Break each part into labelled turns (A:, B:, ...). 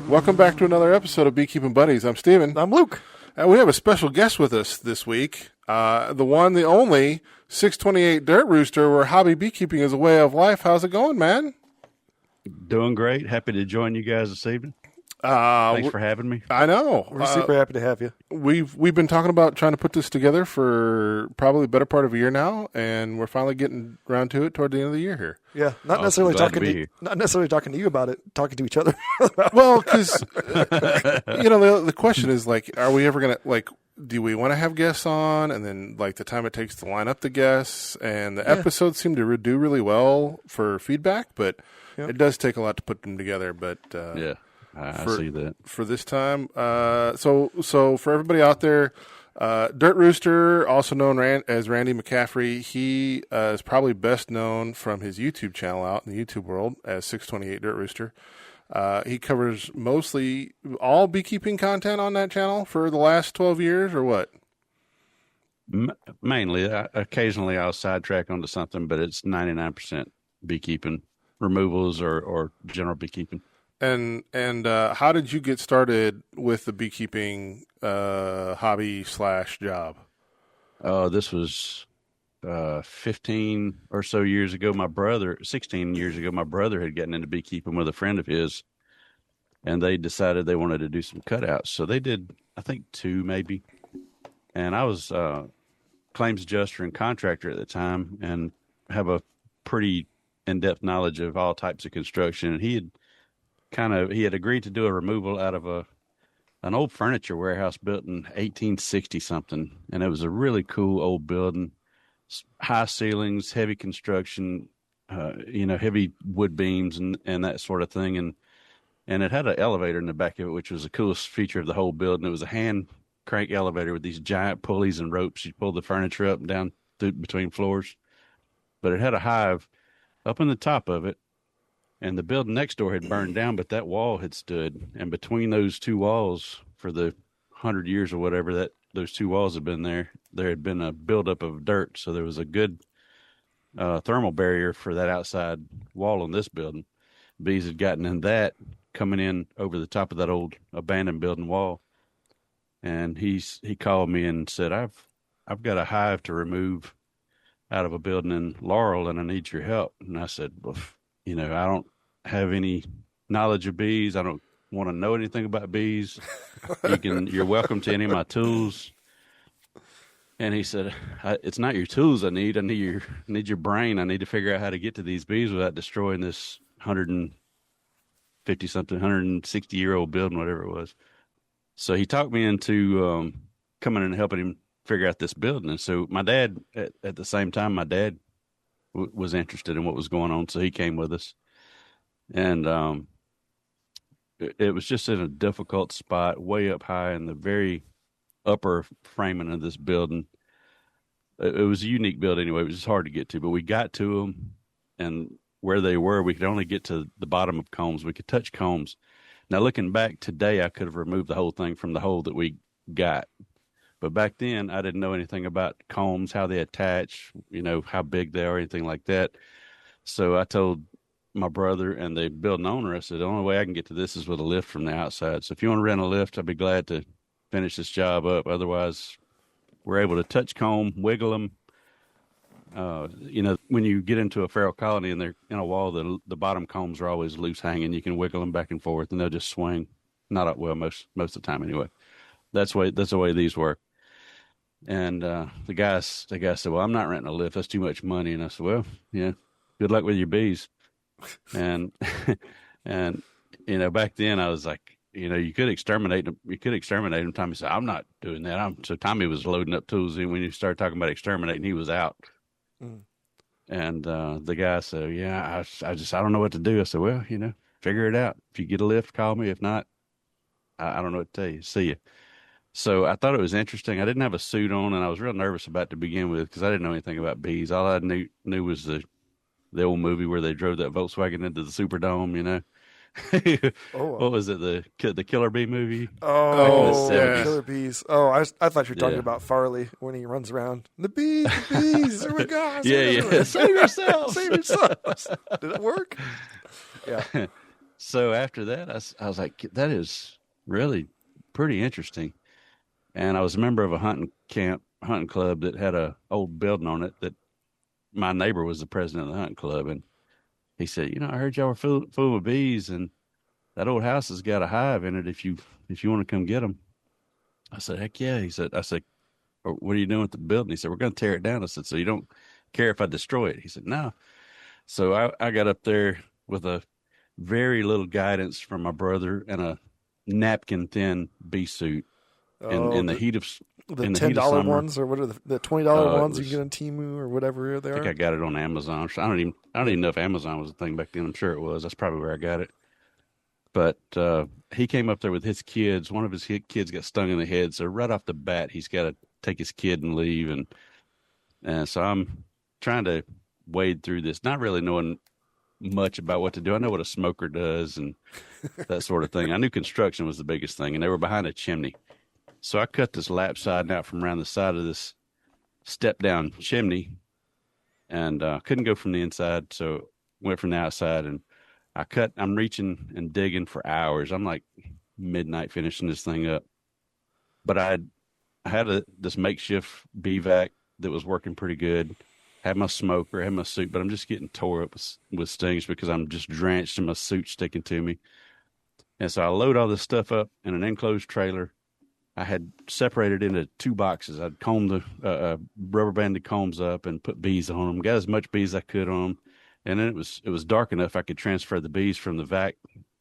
A: Welcome back to another episode of Beekeeping Buddies. I'm Steven.
B: I'm Luke.
A: And we have a special guest with us this week. The one, the only, 628 Dirt Rooster, where hobby beekeeping is a way of life. How's it going, man?
C: Doing great. Happy to join you guys this evening. Thanks for having me.
A: I know.
B: We're super happy to have you.
A: We've been talking about trying to put this together for probably the better part of a year now, and we're finally getting around to it toward the end of the year here.
B: Yeah, not necessarily talking to you about it, talking to each other.
A: Well, because the question is like, are we ever gonna do we want to have guests on, and then the time it takes to line up the guests, and the episodes seem to do really well for feedback, but it does take a lot to put them together. But
C: I see that
A: for this time. So for everybody out there, Dirt Rooster, also known as Randy McCaffrey, he is probably best known from his YouTube channel out in the YouTube world as 628 Dirt Rooster. He covers mostly all beekeeping content on that channel for the last 12 years, or what?
C: Mainly. Occasionally I'll sidetrack onto something, but it's 99% beekeeping, removals or general beekeeping.
A: And how did you get started with the beekeeping hobby / job?
C: This was 15 or so years ago. 16 years ago, my brother had gotten into beekeeping with a friend of his, and they decided they wanted to do some cutouts. So they did, I think, 2 maybe. And I was claims adjuster and contractor at the time and have a pretty in-depth knowledge of all types of construction. And he had agreed to do a removal out of an old furniture warehouse built in 1860 something, and it was a really cool old building, high ceilings, heavy construction, heavy wood beams and that sort of thing, and it had an elevator in the back of it, which was the coolest feature of the whole building. It was a hand crank elevator with these giant pulleys and ropes. You pulled the furniture up and down through between floors, but it had a hive up in the top of it. And the building next door had burned down, but that wall had stood. And between those 2 walls, for the 100 years or whatever that those 2 walls had been there had been a buildup of dirt. So there was a good thermal barrier for that outside wall on this building. Bees had gotten in that, coming in over the top of that old abandoned building wall. And he called me and said, I've got a hive to remove out of a building in Laurel, and I need your help. And I said, well, I don't have any knowledge of bees. I don't want to know anything about bees. You're welcome to any of my tools. And he said, it's not your tools I need. I need your brain. I need to figure out how to get to these bees without destroying this 150-something, 160-year-old building, whatever it was. So he talked me into coming in and helping him figure out this building. And so my dad, at the same time, was interested in what was going on, so he came with us. And it was just in a difficult spot, way up high in the very upper framing of this building. It was a unique building anyway. It was just hard to get to, but we got to them, and where they were, we could only get to the bottom of combs. We could touch combs. Now, looking back today, I could have removed the whole thing from the hole that we got. But back then, I didn't know anything about combs, how they attach, how big they are, anything like that. So I told my brother and the building owner, I said, the only way I can get to this is with a lift from the outside. So if you want to rent a lift, I'd be glad to finish this job up. Otherwise, we're able to touch comb, wiggle them. When you get into a feral colony and they're in a wall, the bottom combs are always loose hanging. You can wiggle them back and forth, and they'll just swing. Most of the time anyway. That's the way these work. And the guy said, well, I'm not renting a lift. That's too much money. And I said, well, good luck with your bees. And back then I was like, you could exterminate them. You could exterminate them. Tommy said, I'm not doing that. So Tommy was loading up tools. And when you started talking about exterminating, he was out. Mm. And the guy said, I don't know what to do. I said, well, figure it out. If you get a lift, call me. If not, I don't know what to tell you. See you. So I thought it was interesting. I didn't have a suit on, and I was real nervous about to begin with because I didn't know anything about bees. All I knew was the old movie where they drove that Volkswagen into the Superdome, What was it, the Killer Bee movie?
B: Oh, yeah. Killer Bees. Oh, I thought you were talking about Farley when he runs around. The bees, oh my gosh.
C: Yeah. Save yourself.
B: Save yourself. Did it work? Yeah.
C: So after that, I was like, that is really pretty interesting. And I was a member of a hunting club that had a old building on it that my neighbor was the president of the hunting club. And he said, I heard y'all were full of bees, and that old house has got a hive in it if you want to come get them. I said, heck yeah. I said, what are you doing with the building? He said, we're going to tear it down. I said, so you don't care if I destroy it? He said, no. So I got up there with a very little guidance from my brother and a napkin thin bee suit in the heat of
B: the
C: $10
B: ones, or what are the $20 ones you can get on Temu or whatever they are?
C: I think I got it on Amazon. I don't even know if Amazon was a thing back then. I'm sure it was. That's probably where I got it. But he came up there with his kids. One of his kids got stung in the head, so right off the bat, he's got to take his kid and leave. And so I'm trying to wade through this, not really knowing much about what to do. I know what a smoker does and that sort of thing. I knew construction was the biggest thing, and they were behind a chimney. So I cut this lap siding out from around the side of this step-down chimney, and couldn't go from the inside, so went from the outside, and I'm reaching and digging for hours. I'm like midnight finishing this thing up. But I had this makeshift bee vac that was working pretty good. Had my smoker, had my suit, but I'm just getting tore up with stings because I'm just drenched and my suit sticking to me. And so I load all this stuff up in an enclosed trailer. I had separated into 2 boxes. I'd combed the rubber banded combs up and put bees on them. Got as much bees as I could on them. And then it was dark enough I could transfer the bees from the vac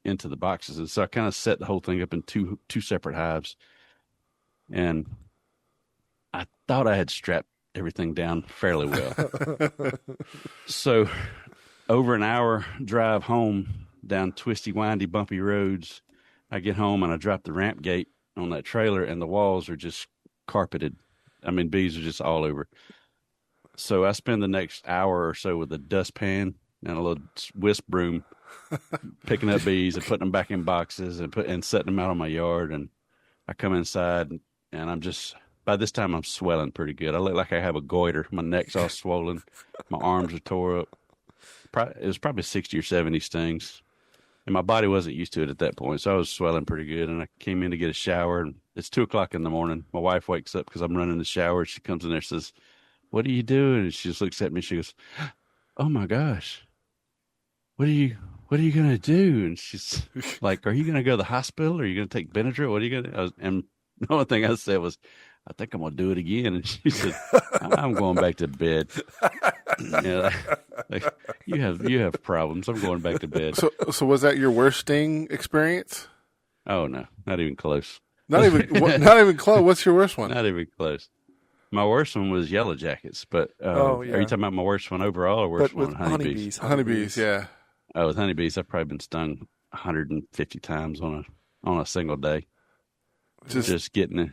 C: into the boxes. And so I kind of set the whole thing up in two separate hives. And I thought I had strapped everything down fairly well. So over an hour drive home down twisty, windy, bumpy roads, I get home and I drop the ramp gate on that trailer, and the walls are just carpeted. I mean, bees are just all over. So I spend the next hour or so with a dustpan and a little whisk broom picking up bees and putting them back in boxes and setting them out on my yard. And I come inside and by this time I'm swelling pretty good. I look like I have a goiter. My neck's all swollen. My arms are tore up. It was probably 60 or 70 stings. And my body wasn't used to it at that point, so I was swelling pretty good. And I came in to get a shower, and it's 2:00 in the morning. My wife wakes up because I'm running the shower. She comes in there and says, "What are you doing?" And she just looks at me. She goes, "Oh my gosh, what are you gonna do?" And she's like, "Are you gonna go to the hospital? Or are you gonna take Benadryl? What are you gonna?" And the only thing I said was, "I think I'm gonna do it again." And she said, "I'm going back to bed." Like, you have problems. I'm going back to bed.
A: So was that your worst sting experience?
C: Oh no, not even close.
A: Not even close. What's your worst one?
C: Not even close. My worst one was yellow jackets, but are you talking about my worst one overall or worst one honeybees?
A: Honeybees, yeah.
C: Oh, with honeybees, I've probably been stung 150 times on a single day. Just getting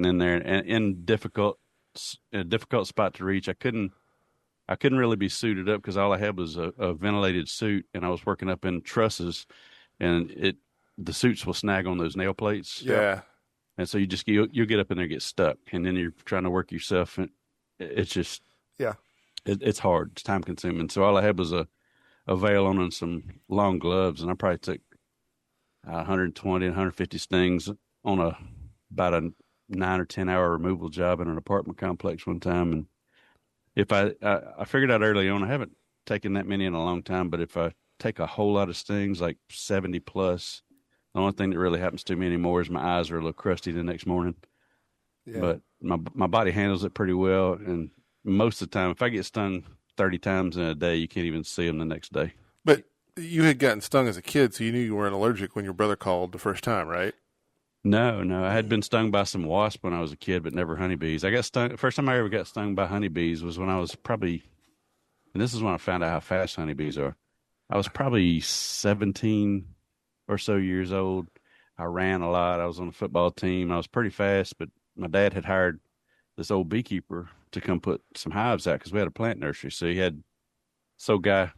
C: in there and in a difficult spot to reach. I couldn't really be suited up because all I had was a ventilated suit, and I was working up in trusses, and the suits will snag on those nail plates.
A: Yeah.
C: And so you'll get up in there and get stuck, and then you're trying to work yourself, and it's just it's hard. It's time consuming. So all I had was a veil on and some long gloves, and I probably took 120, 150 stings on about a 9 or 10 hour removal job in an apartment complex one time. And if I figured out early on, I haven't taken that many in a long time, but if I take a whole lot of stings, like 70 plus, the only thing that really happens to me anymore is my eyes are a little crusty the next morning. Yeah. But my body handles it pretty well. And most of the time, if I get stung 30 times in a day, you can't even see them the next day.
A: But you had gotten stung as a kid, so you knew you weren't allergic when your brother called the first time, right?
C: No. I had been stung by some wasps when I was a kid, but never honeybees. I got stung. First time I ever got stung by honeybees was when I was probably, and this is when I found out how fast honeybees are. I was probably 17 or so years old. I ran a lot. I was on the football team. I was pretty fast, but my dad had hired this old beekeeper to come put some hives out because we had a plant nursery. So he had guy,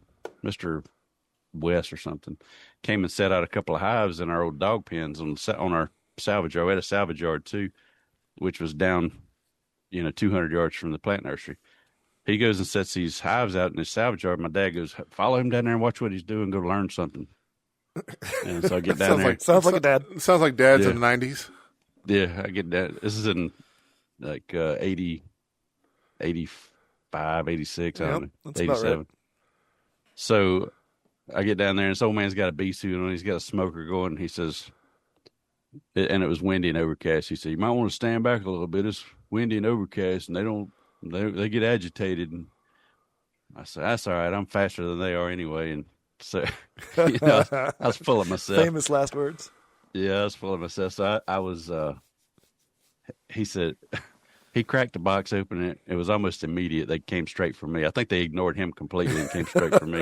C: Mr. West or something, came and set out a couple of hives in our old dog pens on our salvage yard. We had a salvage yard too, which was down, 200 yards from the plant nursery. He goes and sets these hives out in his salvage yard. My dad goes, "Follow him down there and watch what he's doing. Go learn something." And so I get down there.
B: Sounds like a dad.
A: Sounds like dads in the 90s.
C: Yeah, I get that. This is in like 80, 85, 86, I don't know,
B: that's
C: 87.
B: right.
C: So I get down there, and this old man's got a bee suit on. He's got a smoker going. He says, and it was windy and overcast. He said, "You might want to stand back a little bit. It's windy and overcast, and they get agitated." And I said, "That's all right. I'm faster than they are anyway." And so, I was full of myself.
B: Famous last words.
C: Yeah, I was full of myself. So I was. He said. He cracked the box open, and it was almost immediate. They came straight for me. I think they ignored him completely and came straight for me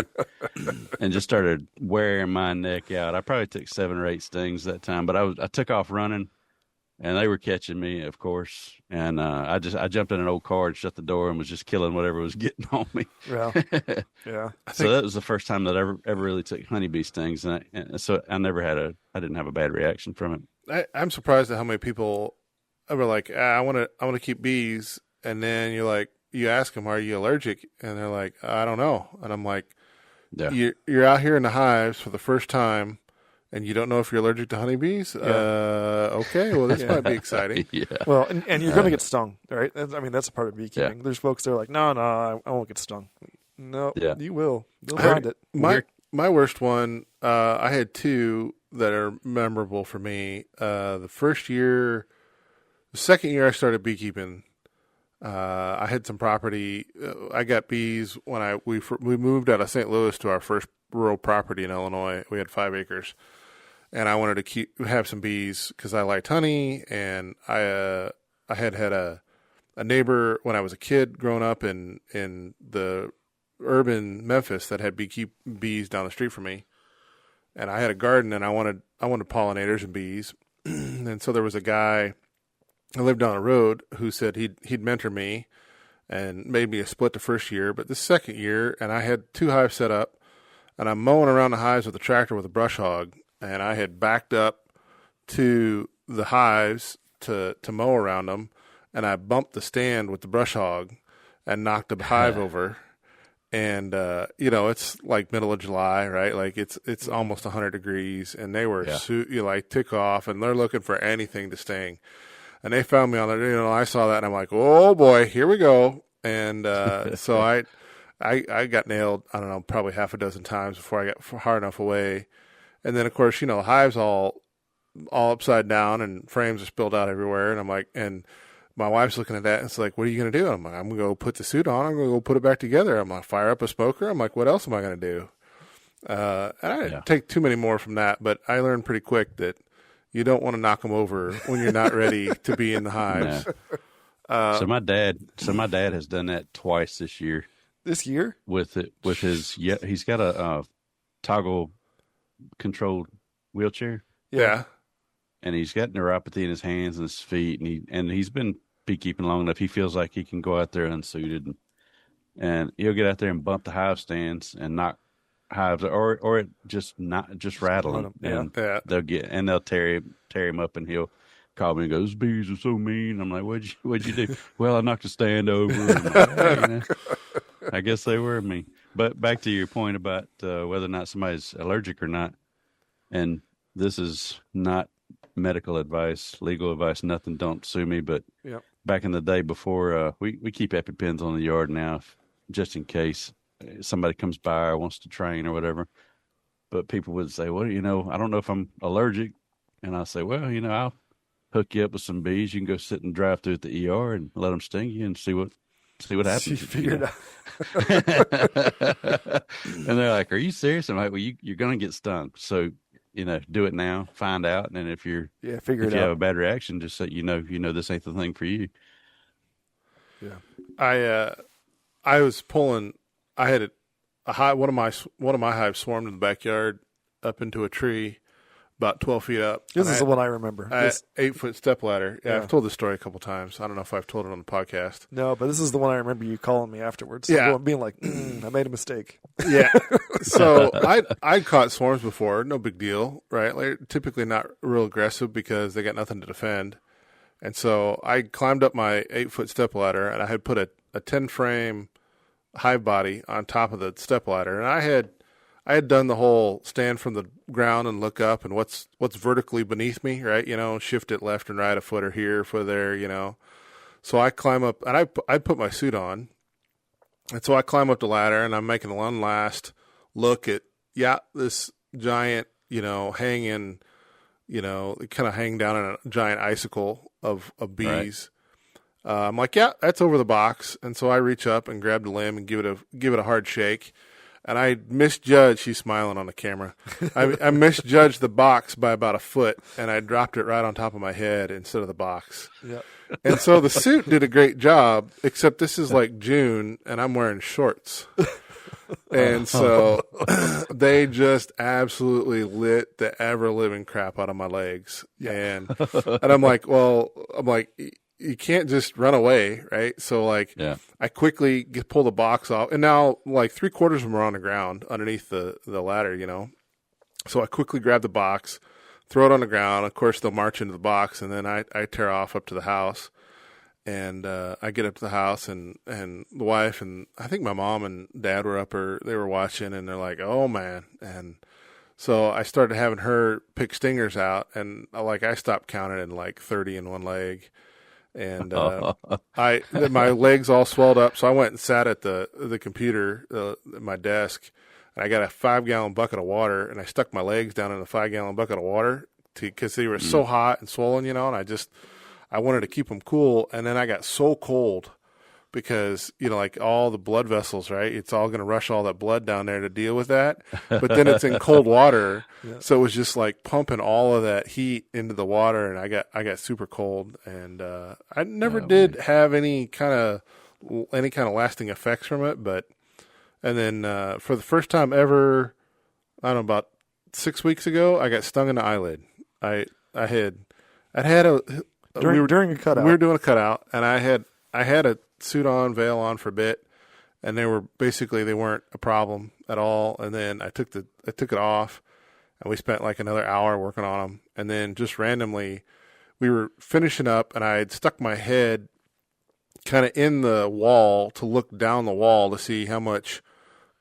C: and just started wearing my neck out. I probably took 7 or 8 stings that time, but I took off running, and they were catching me, of course. And I jumped in an old car and shut the door and was just killing whatever was getting on me.
B: Yeah, yeah.
C: So that was the first time that I ever really took honeybee stings, and so I didn't have a bad reaction from it.
A: I'm surprised at how many people were like, I want to keep bees, and then you ask them, are you allergic? And they're like, I don't know. And I'm like, you're out here in the hives for the first time, and you don't know if you're allergic to honeybees? Yeah. Okay, well, this might be exciting.
B: Yeah. Well, and you're going to get stung, right? I mean, that's a part of beekeeping. Yeah. There's folks that are like, no, I won't get stung. No, you will. They'll find it.
A: My worst one, I had 2 that are memorable for me. The second year I started beekeeping, I had some property. I got bees when we moved out of St. Louis to our first rural property in Illinois. We had 5 acres, and I wanted to have some bees because I liked honey. And I had a neighbor when I was a kid growing up in the urban Memphis that had bees down the street from me, and I had a garden, and I wanted pollinators and bees, and so there was a guy. I lived down the road who said he'd mentor me and made me a split the first year, but the second year, and I had 2 hives set up, and I'm mowing around the hives with a tractor with a brush hog, and I had backed up to the hives to mow around them, and I bumped the stand with the brush hog and knocked a hive over. And it's like middle of July, right? Like it's almost 100 degrees, and they were tick off, and they're looking for anything to sting. And they found me on there. I saw that, and I'm like, oh boy, here we go. And so I got nailed, I don't know, probably half a dozen times before I got far enough away. And then, of course, the hives all upside down, and frames are spilled out everywhere. And I'm like, and my wife's looking at that, and it's like, what are you going to do? I'm like, I'm going to go put the suit on. I'm going to go put it back together. I'm going to fire up a smoker. I'm like, what else am I going to do? And I didn't take too many more from that, but I learned pretty quick that you don't want to knock them over when you're not ready to be in the hives.
C: No. So my dad has done that twice this year.
B: This year?
C: With his he's got a toggle controlled wheelchair.
B: Yeah.
C: And he's got neuropathy in his hands and his feet, and he's been beekeeping long enough. He feels like he can go out there unsuited, and he'll get out there and bump the hive stands and knock hives, or it just rattle them, and they'll tear him up, and he'll call me and go, "Those bees are so mean." I'm like, "What'd you do?" "Well, I knocked a stand over." Like, I guess they were mean. But back to your point about whether or not somebody's allergic or not, and this is not medical advice, legal advice, nothing. Don't sue me. But back in the day, before we keep EpiPens on the yard now, just in case somebody comes by or wants to train or whatever. But people would say, well, I don't know if I'm allergic. And I say, well, I'll hook you up with some bees. You can go sit and drive through at the ER and let them sting you and see what happens.
B: You figured out.
C: And they're like, are you serious? I'm like, well, you're going to get stung. So, do it now, find out. And then if you have a bad reaction, just so this ain't the thing for you.
A: Yeah. I was pulling, I had a hive, one of my hives swarmed in the backyard up into a tree about 12 feet up.
B: This is the one I remember.
A: 8-foot step ladder. Yeah, I've told this story a couple times. I don't know if I've told it on the podcast.
B: No, but this is the one I remember you calling me afterwards.
A: Yeah.
B: Being like, I made a mistake.
A: Yeah. So I caught swarms before. No big deal, right? Like, typically not real aggressive because they got nothing to defend. And so I climbed up my 8-foot step ladder, and I had put a 10-frame hive body on top of the step ladder. And I I had done the whole stand from the ground and look up and what's vertically beneath me, right? Shift it left and right, a foot or here, a foot there. So I climb up, and I put my suit on, and so I climb up the ladder, and I'm making one last look at this giant, hanging, kind of hang down in a giant icicle of bees. Right. I'm like, yeah, that's over the box, and so I reach up and grab the limb and give it a hard shake. And I misjudged, she's smiling on the camera. I misjudged the box by about a foot, and I dropped it right on top of my head instead of the box.
B: Yep.
A: And so the suit did a great job, except this is like June, and I'm wearing shorts. And so they just absolutely lit the ever-living crap out of my legs. Yeah. And I'm like, you can't just run away, right? So, I quickly pull the box off, and now, 3/4 of them are on the ground underneath the ladder, So I quickly grab the box, throw it on the ground. Of course, they'll march into the box, and then I tear off up to the house. And I get up to the house, and the wife and I think my mom and dad were up, or they were watching, and they're like, "Oh man!" And so I started having her pick stingers out, and I stopped counting in 30 in one leg. And my legs all swelled up, so I went and sat at the computer at my desk, and I got a 5-gallon bucket of water, and I stuck my legs down in a 5-gallon bucket of water because they were so hot and swollen, and I wanted to keep them cool. And then I got so cold because all the blood vessels, right? It's all going to rush all that blood down there to deal with that, but then it's in cold water, so it was just pumping all of that heat into the water, and I got super cold, and I never did have any kind of lasting effects from it, and then for the first time ever, I don't know, about 6 weeks ago, I got stung in the eyelid. I had
B: during a cutout.
A: We were doing a cutout, and I had a suit on, veil on for a bit, and they weren't a problem at all. And then I took it off, and we spent another hour working on them. And then just randomly, we were finishing up, and I had stuck my head kind of in the wall to look down the wall to see how much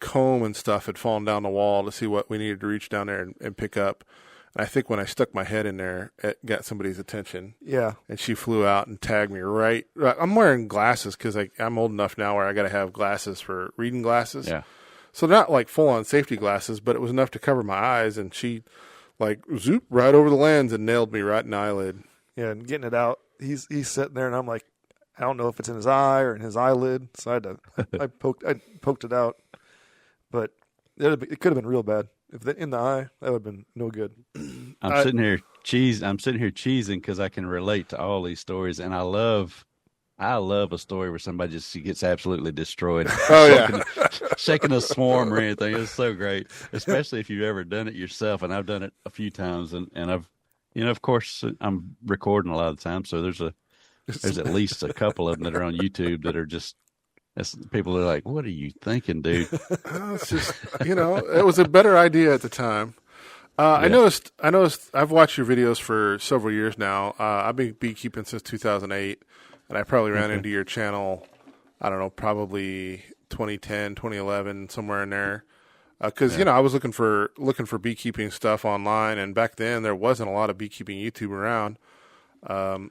A: comb and stuff had fallen down the wall to see what we needed to reach down there and pick up. I think when I stuck my head in there, it got somebody's attention.
B: Yeah.
A: And she flew out and tagged me right. I'm wearing glasses because I'm old enough now where I got to have glasses for reading glasses.
C: Yeah.
A: So not full-on safety glasses, but it was enough to cover my eyes. And she zoop right over the lens and nailed me right in the eyelid.
B: Yeah, and getting it out, he's sitting there, and I'm like, I don't know if it's in his eye or in his eyelid. So I poked it out. But it could have been real bad. If in the eye, that would have been no good.
C: I'm sitting here cheesing because I can relate to all these stories, and I love a story where somebody just gets absolutely destroyed.
A: Oh yeah,
C: shaking a swarm or anything. It's so great, especially if you've ever done it yourself. And I've done it a few times, and I've, of course, I'm recording a lot of the time, so there's at least a couple of them that are on YouTube that are just. People are like, "What are you thinking, dude?"
A: It's just, it was a better idea at the time. I noticed. I've watched your videos for several years now. I've been beekeeping since 2008, and I probably ran into your channel. I don't know, probably 2010, 2011, somewhere in there. Because I was looking for beekeeping stuff online, and back then there wasn't a lot of beekeeping YouTube around. I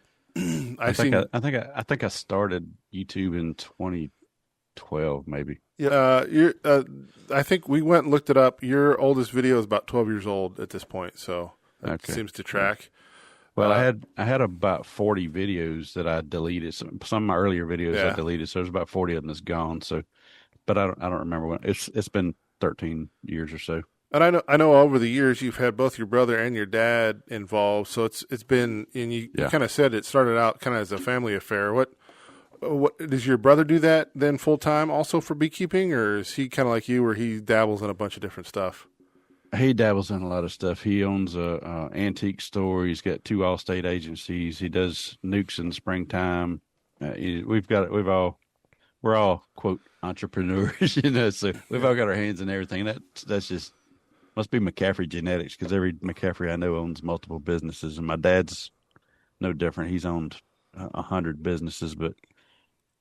C: think I started YouTube in 2012, maybe.
A: Yeah. I think we went and looked it up. Your oldest video is about 12 years old at this point, so that seems to track.
C: Well, I had about 40 videos that I deleted. Some of my earlier videos I deleted, so there's about 40 of them that's gone. So, but I don't remember when. It's been 13 years or so.
A: And I know over the years you've had both your brother and your dad involved. So it's been, and you kind of said it started out kind of as a family affair. What does your brother do that then full time also for beekeeping, or is he kind of like you where he dabbles in a bunch of different stuff?
C: He dabbles in a lot of stuff. He owns a antique store. He's got 2 Allstate agencies. He does nukes in the springtime. We're all quote entrepreneurs, so we've all got our hands in everything. That's just must be McCaffrey genetics, because every McCaffrey I know owns multiple businesses, and my dad's no different. He's owned 100 businesses, but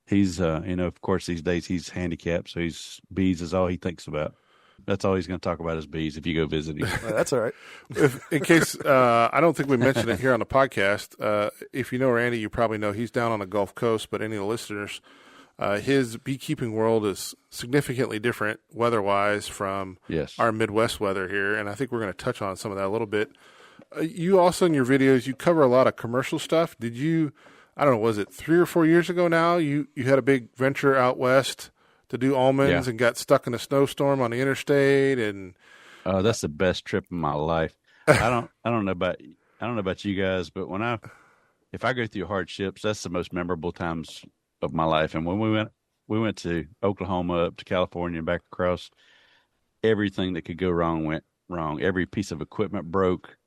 C: he's of course these days he's handicapped, so bees is all he thinks about. That's all he's going to talk about is bees if you go visit him.
B: Well, that's all right.
A: In case I don't think we mentioned it here on the podcast, if you know Randy, you probably know he's down on the Gulf Coast. But any of the listeners, his beekeeping world is significantly different weather-wise from our Midwest weather here, and I think we're going to touch on some of that a little bit. You also, in your videos, you cover a lot of commercial stuff. Did you, I don't know, was it 3 or 4 years ago now, you had a big venture out west to do almonds and got stuck in a snowstorm on the interstate? And
C: that's the best trip of my life. I don't know about you guys, but if I go through hardships, that's the most memorable times of my life. And when we went to Oklahoma, up to California, and back across, everything that could go wrong went wrong. Every piece of equipment broke.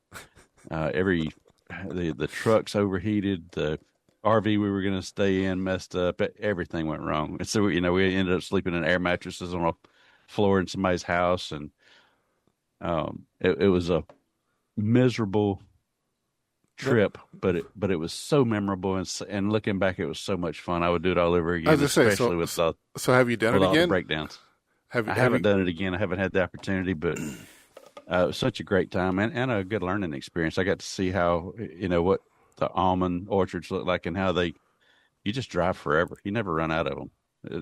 C: The trucks overheated. The RV we were going to stay in messed up. Everything went wrong. And so, we ended up sleeping in air mattresses on a floor in somebody's house. And it was a miserable trip, but it was so memorable. And looking back, it was so much fun. I would do it all over again, especially with
A: so have you done it again?
C: The breakdowns. I haven't done it again. I haven't had the opportunity, but it was such a great time and a good learning experience. I got to see how, what the almond orchards look like and how you just drive forever. You never run out of them.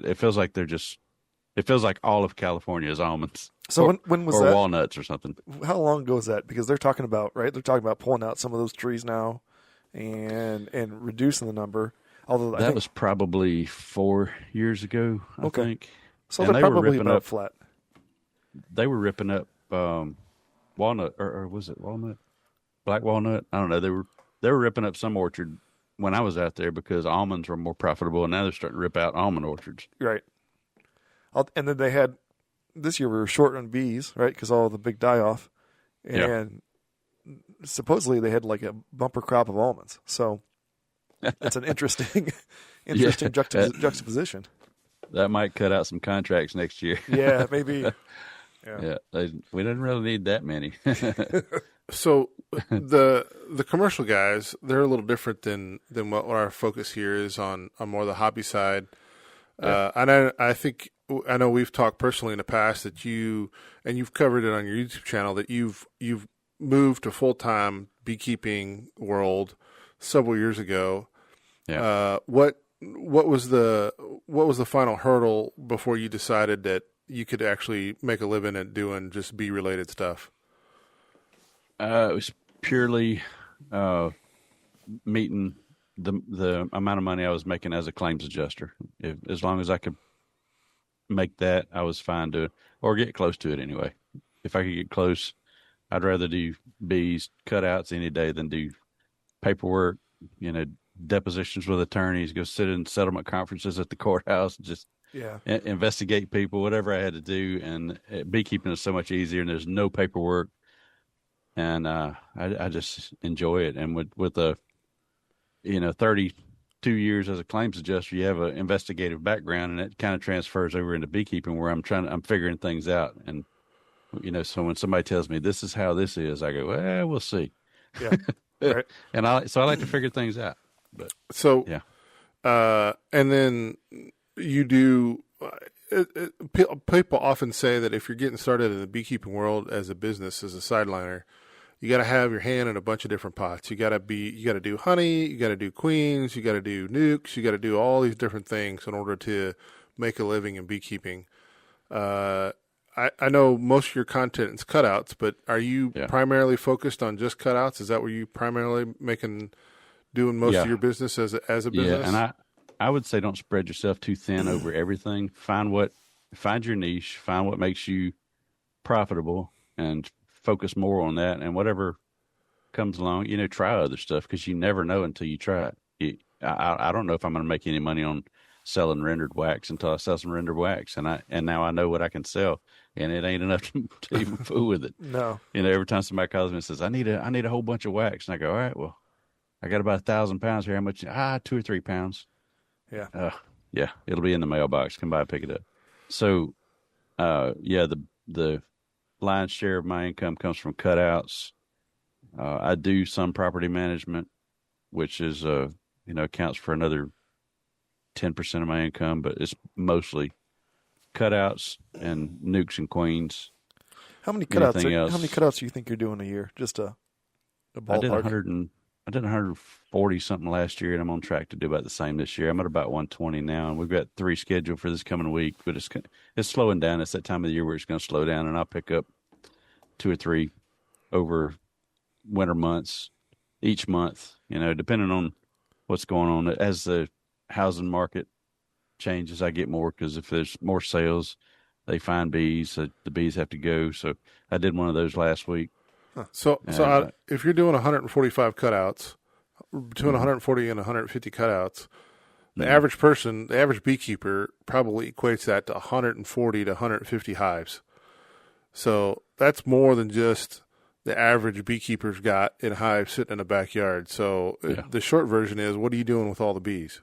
C: It feels like it feels like all of California is almonds.
B: So when was that?
C: Or walnuts or something.
B: How long ago was that? Because they're talking about, right? They're talking about pulling out some of those trees now and reducing the number. Although I think
C: was probably 4 years ago, I think.
B: So they're probably about flat.
C: They were ripping up walnut, or was it walnut? Black walnut? I don't know. They were ripping up some orchard when I was out there because almonds were more profitable, and now they're starting to rip out almond orchards.
B: Right. And then they had, this year we were short on bees, right, because all the big die-off. And supposedly they had like a bumper crop of almonds. So that's an interesting juxtaposition.
C: That might cut out some contracts next year.
B: Yeah, maybe.
C: Yeah, we didn't really need that many.
A: So the commercial guys, they're a little different than what our focus here is on more the hobby side. And I know we've talked personally in the past that you've covered it on your YouTube channel that you've moved to full-time beekeeping world several years ago.
C: Yeah.
A: What was the final hurdle before you decided that you could actually make a living at doing just bee related stuff?
C: It was purely meeting the amount of money I was making as a claims adjuster. As long as I could make that, I was fine doing, or get close to it anyway. If I could get close, I'd rather do bees cutouts any day than do paperwork, depositions with attorneys, go sit in settlement conferences at the courthouse, just investigate people, whatever I had to do. And beekeeping is so much easier, and there's no paperwork. And I just enjoy it. And with 32 years as a claims adjuster, you have an investigative background, and it kind of transfers over into beekeeping, where I'm figuring things out. And so when somebody tells me this is how this is, I go, well, we'll see.
B: Yeah. Right.
C: And I like to figure things out. But
A: and then you do. People often say that if you're getting started in the beekeeping world as a business, as a sideliner, you got to have your hand in a bunch of different pots. You got to do honey, you got to do queens, you got to do nukes, you got to do all these different things in order to make a living in beekeeping. I know most of your content is cutouts, but are you primarily focused on just cutouts? Is that where you primarily doing most of your business as a business?
C: Yeah, and I would say don't spread yourself too thin over everything. Find your niche, find what makes you profitable, and focus more on that. And whatever comes along, try other stuff, because you never know until you try it. I don't know if I'm going to make any money on selling rendered wax until I sell some rendered wax, and now I know what I can sell, and it ain't enough to even fool with it.
B: No,
C: every time somebody calls me and says I need a whole bunch of wax, and I go, all right, well, I got about 1,000 pounds here. How much? 2 or 3 pounds.
B: Yeah.
C: Yeah, it'll be in the mailbox. Come by and pick it up. So, the lion's share of my income comes from cutouts. I do some property management, which is accounts for another 10% of my income, but it's mostly cutouts and nukes and queens.
B: How many cutouts?
C: anything else.
B: How many cutouts do you think you're doing a year? Just a ballpark.
C: I did 140 something last year, and I'm on track to do about the same this year. I'm at about 120 now, and we've got 3 scheduled for this coming week. But it's slowing down. It's that time of the year where it's going to slow down, and I'll pick up 2 or 3 over winter months each month. Depending on what's going on as the housing market changes, I get more because if there's more sales, they find bees. So the bees have to go. So I did one of those last week.
A: So if you're doing 145 cutouts, between 140 and 150 cutouts, the average person, the average beekeeper probably equates that to 140 to 150 hives. So that's more than just the average beekeeper's got in hives sitting in a backyard. So the short version is, what are you doing with all the bees?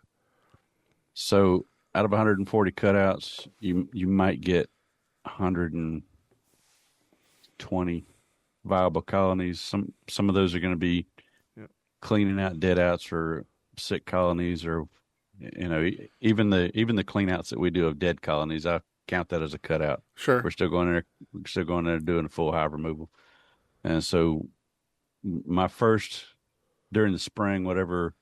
C: So out of 140 cutouts, you might get 120 viable colonies. Some of those are going to be cleaning out dead outs or sick colonies, or even the clean outs that we do of dead colonies, I count that as a cutout.
A: Sure.
C: We're still going there doing a full hive removal. And so my first, during the spring, whatever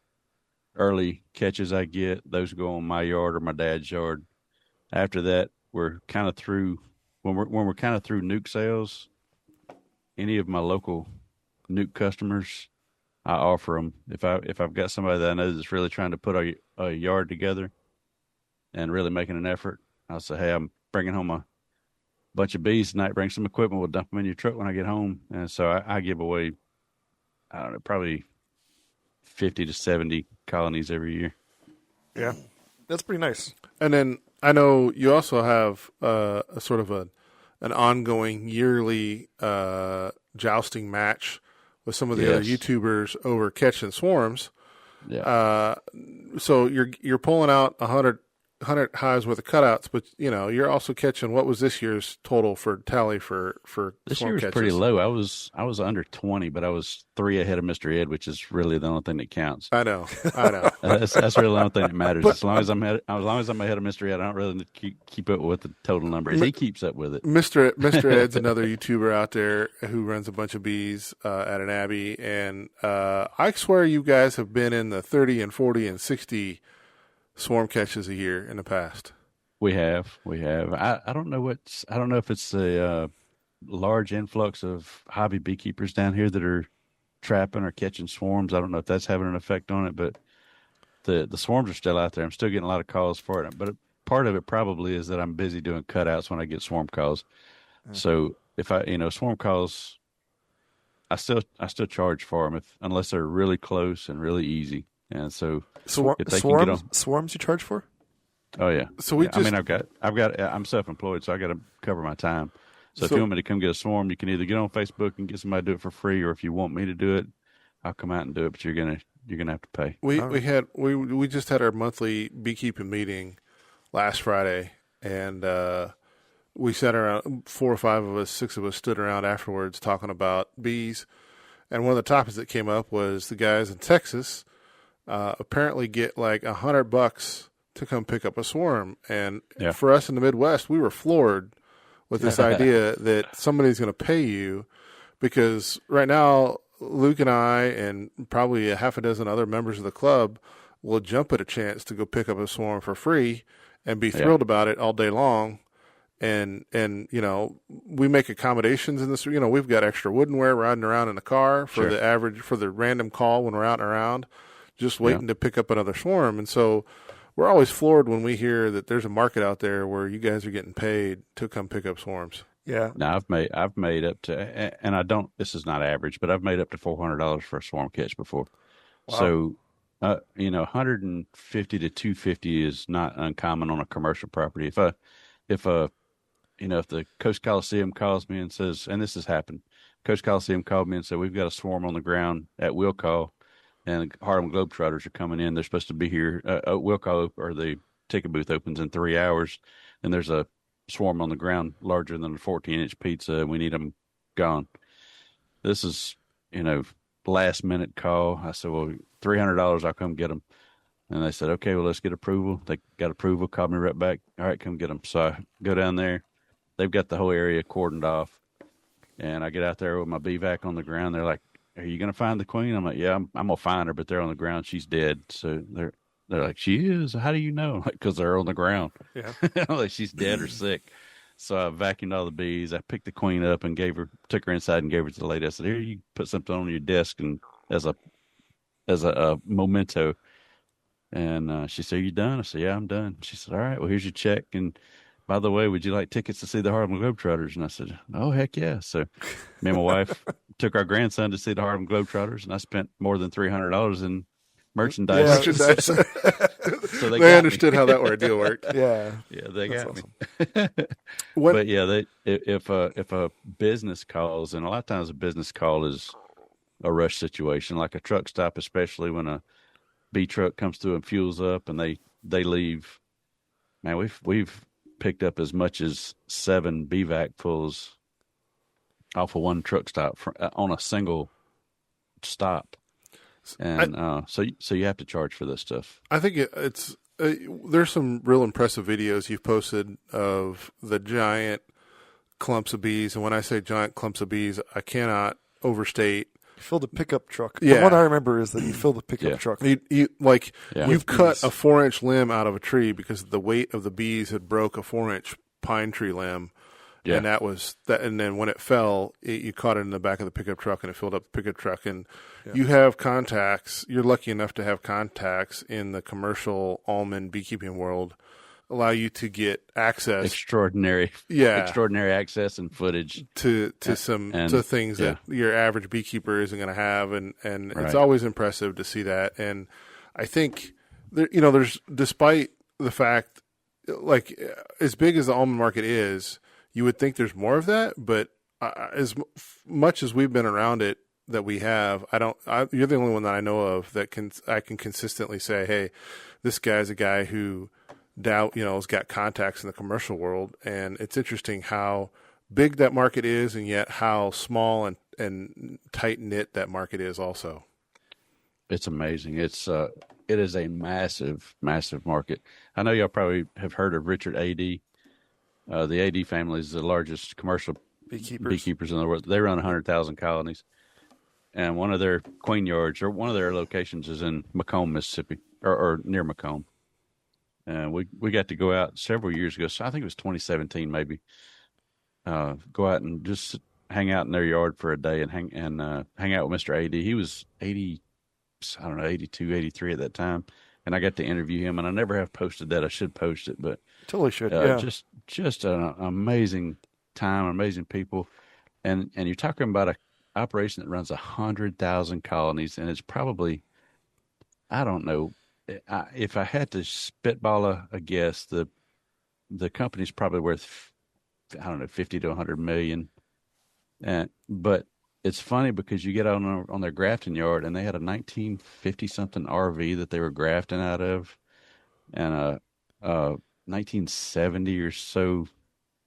C: early catches I get, those go on my yard or my dad's yard. After that, we're kind of through, when we're kind of through nuke sales, any of my local nuke customers, I offer them. If I've got somebody that I know that's really trying to put a yard together and really making an effort, I'll say, hey, I'm bringing home a bunch of bees tonight. Bring some equipment. We'll dump them in your truck when I get home. And so I give away, I don't know, probably 50 to 70 colonies every year.
B: Yeah, that's pretty nice.
A: And then I know you also have a sort of an ongoing yearly jousting match with some of the other YouTubers over catching swarms.
C: Yeah.
A: So you're pulling out 100 hives worth of cutouts, but you're also catching. What was this year's total for tally for
C: this
A: swarm
C: year was
A: catches?
C: pretty low. I was under 20, but I was 3 ahead of Mr. Ed, which is really the only thing that counts.
A: I know.
C: That's really the only thing that matters. As long as I'm ahead of Mr. Ed, I don't really need to keep up with the total numbers. He keeps up with it.
A: Mr. Ed's another YouTuber out there who runs a bunch of bees at an abbey, and I swear you guys have been in the 30 and 40 and 60 swarm catches a year in the past.
C: We have. I don't know if it's a large influx of hobby beekeepers down here that are trapping or catching swarms. I don't know if that's having an effect on it, but the swarms are still out there. I'm still getting a lot of calls for it, but part of it probably is that I'm busy doing cutouts when I get swarm calls. Mm-hmm. So if swarm calls, I still charge for them unless they're really close and really easy. And so if they can get on
B: swarms you charge for?
C: Oh yeah.
A: So
C: I'm self-employed, so I got to cover my time. So if you want me to come get a swarm, you can either get on Facebook and get somebody to do it for free, or if you want me to do it, I'll come out and do it. But you're gonna have to pay.
A: We just had our monthly beekeeping meeting last Friday, and we sat around 4 or 5 of us, 6 of us stood around afterwards talking about bees. And one of the topics that came up was the guys in Texas apparently get like $100 to come pick up a swarm. And for us in the Midwest, we were floored with this idea that somebody's going to pay you, because right now Luke and I and probably a half a dozen other members of the club will jump at a chance to go pick up a swarm for free and be thrilled about it all day long. And we make accommodations in this. We've got extra woodenware riding around in the car for the random call when we're out and around, just waiting to pick up another swarm. And so we're always floored when we hear that there's a market out there where you guys are getting paid to come pick up swarms.
B: Yeah.
C: Now I've made up to, and I don't, this is not average, but I've made up to $400 for a swarm catch before. Wow. So, 150 to 250 is not uncommon on a commercial property. If the Coast Coliseum calls me and says, and this has happened, Coast Coliseum called me and said, we've got a swarm on the ground at will call, and the Harlem Globetrotters are coming in. They're supposed to be here. Will call, or the ticket booth opens in 3 hours, and there's a swarm on the ground larger than a 14-inch pizza, and we need them gone. This is, last minute call. I said, well, $300, I'll come get them. And they said, okay, well, let's get approval. They got approval, called me right back. All right, come get them. So I go down there. They've got the whole area cordoned off. And I get out there with my BVAC on the ground. They're like, "Are you going to find the queen?" I'm like, "Yeah, I'm going to find her, but they're on the ground. She's dead." So they're like, "She is? How do you know?" Like, "'Cause they're on the ground."
B: Yeah.
C: I'm like, "She's dead or sick." So I vacuumed all the bees. I picked the queen up and took her inside and gave her to the lady. I said, "Here, you put something on your desk and as a memento." And she said, "Are you done?" I said, "Yeah, I'm done." She said, "All right, well, here's your check. And by the way, would you like tickets to see the Harlem Globetrotters?" And I said, "Oh, heck yeah." So me and my wife took our grandson to see the Harlem Globetrotters, and I spent more than $300 in merchandise.
B: Yeah.
A: Merchandise.
C: So
A: They understood how that ordeal worked.
B: Yeah.
C: Yeah, they
B: That's
C: got
B: awesome.
C: me.
A: What?
C: But yeah, if a business calls, and a lot of times a business call is a rush situation, like a truck stop, especially when a B truck comes through and fuels up, and they leave. Man, we've picked up as much as 7 BVAC fulls off of one truck stop on a single stop, and so you have to charge for this stuff.
A: I think it's there's some real impressive videos you've posted of the giant clumps of bees, and when I say giant clumps of bees, I cannot overstate.
B: You filled a pickup truck.
A: Yeah.
B: The one I remember is that you filled a pickup
C: Yeah.
B: truck.
A: You've cut
B: bees.
A: a 4-inch limb out of a tree because the weight of the bees had broke a 4-inch pine tree limb.
C: Yeah.
A: And that was that. And then when it fell, you caught it in the back of the pickup truck, and it filled up the pickup truck. And you have contacts. You're lucky enough to have contacts in the commercial almond beekeeping world, allow you to get access,
C: Extraordinary access and footage
A: to things that your average beekeeper isn't going to have, and it's always impressive to see that. And I think there's, despite the fact, like, as big as the almond market is, you would think there's more of that, but as much as we've been around it, that we have, you're the only one that I know of that I can consistently say, hey, this guy's a guy who has got contacts in the commercial world. And it's interesting how big that market is, and yet how small and tight knit that market is also.
C: It's amazing. It is a massive, massive market. I know y'all probably have heard of Richard A.D. The A.D. family is the largest commercial beekeepers in the world. They run 100,000 colonies. And one of their queen yards, or one of their locations, is in Macomb, Mississippi, or near Macomb. And we got to go out several years ago. So I think it was 2017, maybe. Go out and just hang out in their yard for a day and hang out with Mr. A.D. He was 82, 83 at that time. And I got to interview him, and I never have posted that. I should post it, but
B: Totally should. Yeah.
C: Just an amazing time, amazing people. And you're talking about an operation that runs 100,000 colonies, and it's probably, I don't know, if I had to spitball a guess, the company's probably worth, I don't know, 50 to 100 million. But it's funny because you get on their grafting yard, and they had a 1950 something RV that they were grafting out of, and a 1970 or so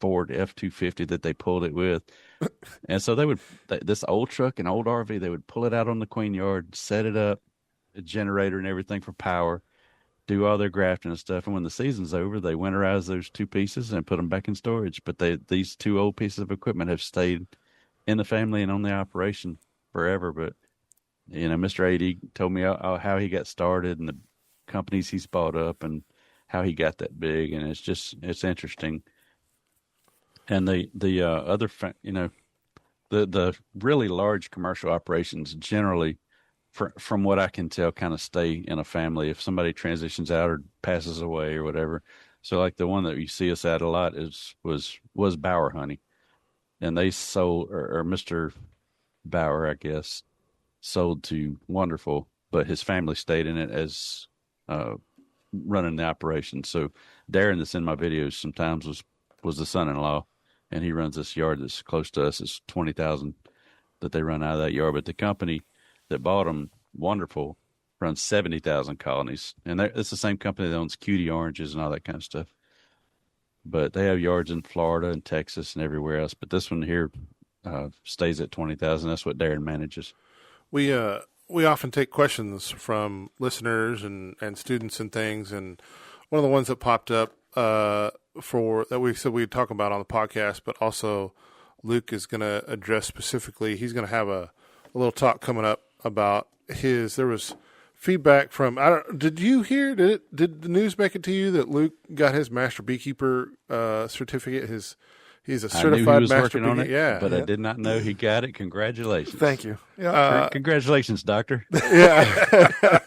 C: Ford F-250 that they pulled it with. And so this old truck and old RV, they would pull it out on the queen yard, set it up, a generator and everything for power, do all their grafting and stuff. And when the season's over, they winterize those 2 pieces and put them back in storage. But these 2 old pieces of equipment have stayed in the family and on the operation forever. But, Mr. A.D. told me how he got started and the companies he's bought up and how he got that big. And it's interesting. And the other, the really large commercial operations generally, from what I can tell, kind of stay in a family if somebody transitions out or passes away or whatever. So like the one that you see us at a lot was Bauer Honey, and they sold, or Mr. Bauer, I guess, sold to Wonderful, but his family stayed in it as running the operation. So Darren, that's in my videos, sometimes was the son-in-law, and he runs this yard that's close to us. It's 20,000 that they run out of that yard, but the company that bought them, Wonderful, runs 70,000 colonies. And it's the same company that owns Cutie Oranges and all that kind of stuff. But they have yards in Florida and Texas and everywhere else. But this one here stays at 20,000. That's what Darren manages.
A: We often take questions from listeners and students and things. And one of the ones that popped up that we said we'd talk about on the podcast, but also Luke is going to address specifically. He's going to have a little talk coming up about there was feedback from, did you hear, did the news make it to you that Luke got his master beekeeper certificate? He's a certified
C: I knew he was
A: master
C: working on
A: beekeeper.
C: it,
A: Yeah.
C: but I did not know he got it. Congratulations.
B: Thank you. Yeah.
C: Congratulations, doctor.
A: Yeah.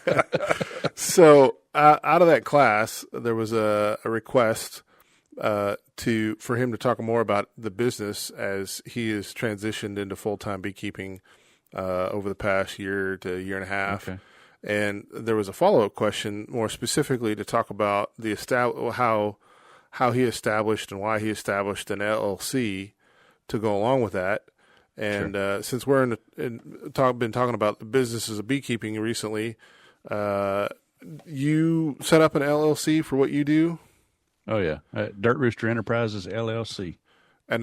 A: So out of that class, there was a request for him to talk more about the business as he has transitioned into full-time beekeeping over the past year to year and a half.
C: Okay.
A: And there was a follow-up question more specifically to talk about how he established and why he established an LLC to go along with that. And
C: Sure.
A: Since we're been talking about the businesses of beekeeping recently, you set up an LLC for what you do?
C: Oh, yeah. Dirt Rooster Enterprises, LLC.
A: And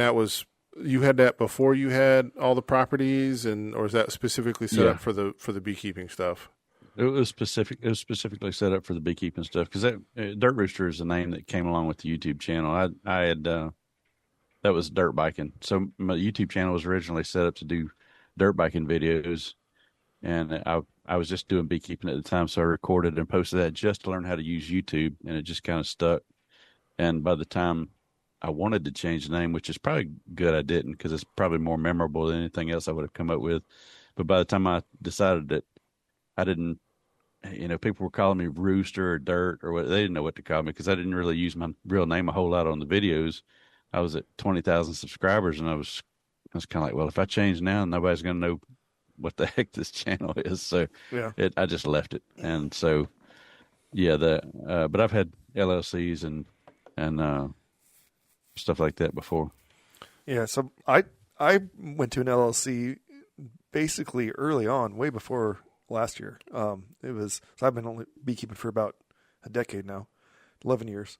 A: you had that before you had all the properties, or is that specifically set up for the beekeeping stuff?
C: It was specifically set up for the beekeeping stuff because Dirt Rooster is the name that came along with the YouTube channel. I had that was dirt biking. So my YouTube channel was originally set up to do dirt biking videos, and I was just doing beekeeping at the time, so I recorded and posted that just to learn how to use YouTube, and it just kind of stuck. And by the time I wanted to change the name, which is probably good I didn't, because it's probably more memorable than anything else I would have come up with. But by the time I decided that I didn't, people were calling me Rooster or Dirt or what, they didn't know what to call me because I didn't really use my real name a whole lot on the videos. I was at 20,000 subscribers, and I was kind of like, well, if I change now, nobody's going to know what the heck this channel is. So I just left it. And so, but I've had LLCs and stuff like that before.
B: Yeah. So I went to an LLC basically early on, way before last year. So I've been only beekeeping for about a decade now, 11 years.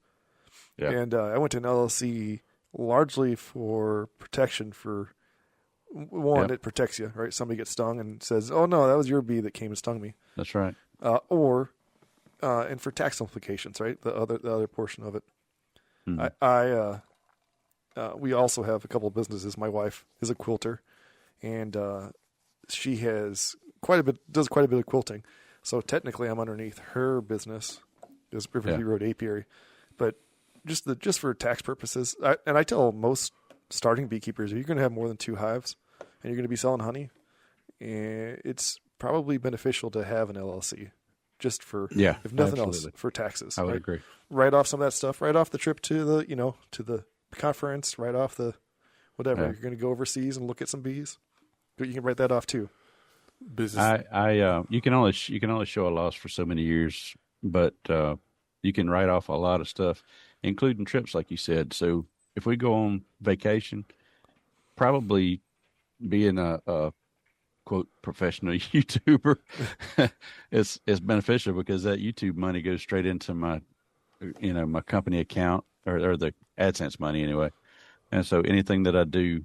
C: Yeah.
B: And I went to an LLC largely for protection. For one, It protects you, right? Somebody gets stung and says, "Oh no, that was your bee that came and stung me."
C: That's right.
B: And for tax implications, right? The other portion of it.
C: Mm-hmm.
B: We also have a couple of businesses. My wife is a quilter, and she does quite a bit of quilting. So technically, I'm underneath her business, is Riverview Road Apiary. But just for tax purposes, I tell most starting beekeepers, you're going to have more than 2 hives, and you're going to be selling honey, and it's probably beneficial to have an LLC, just for if nothing else, for taxes.
C: I would agree.
B: Write off some of that stuff. Write off the trip to the conference. Write off the whatever.
C: Yeah.
B: You're going to go overseas and look at some bees. But you can write that off too.
A: Business.
C: You can only show a loss for so many years, but you can write off a lot of stuff, including trips, like you said. So if we go on vacation, probably being a quote professional YouTuber is beneficial because that YouTube money goes straight into my company account or the AdSense money anyway. And so anything that I do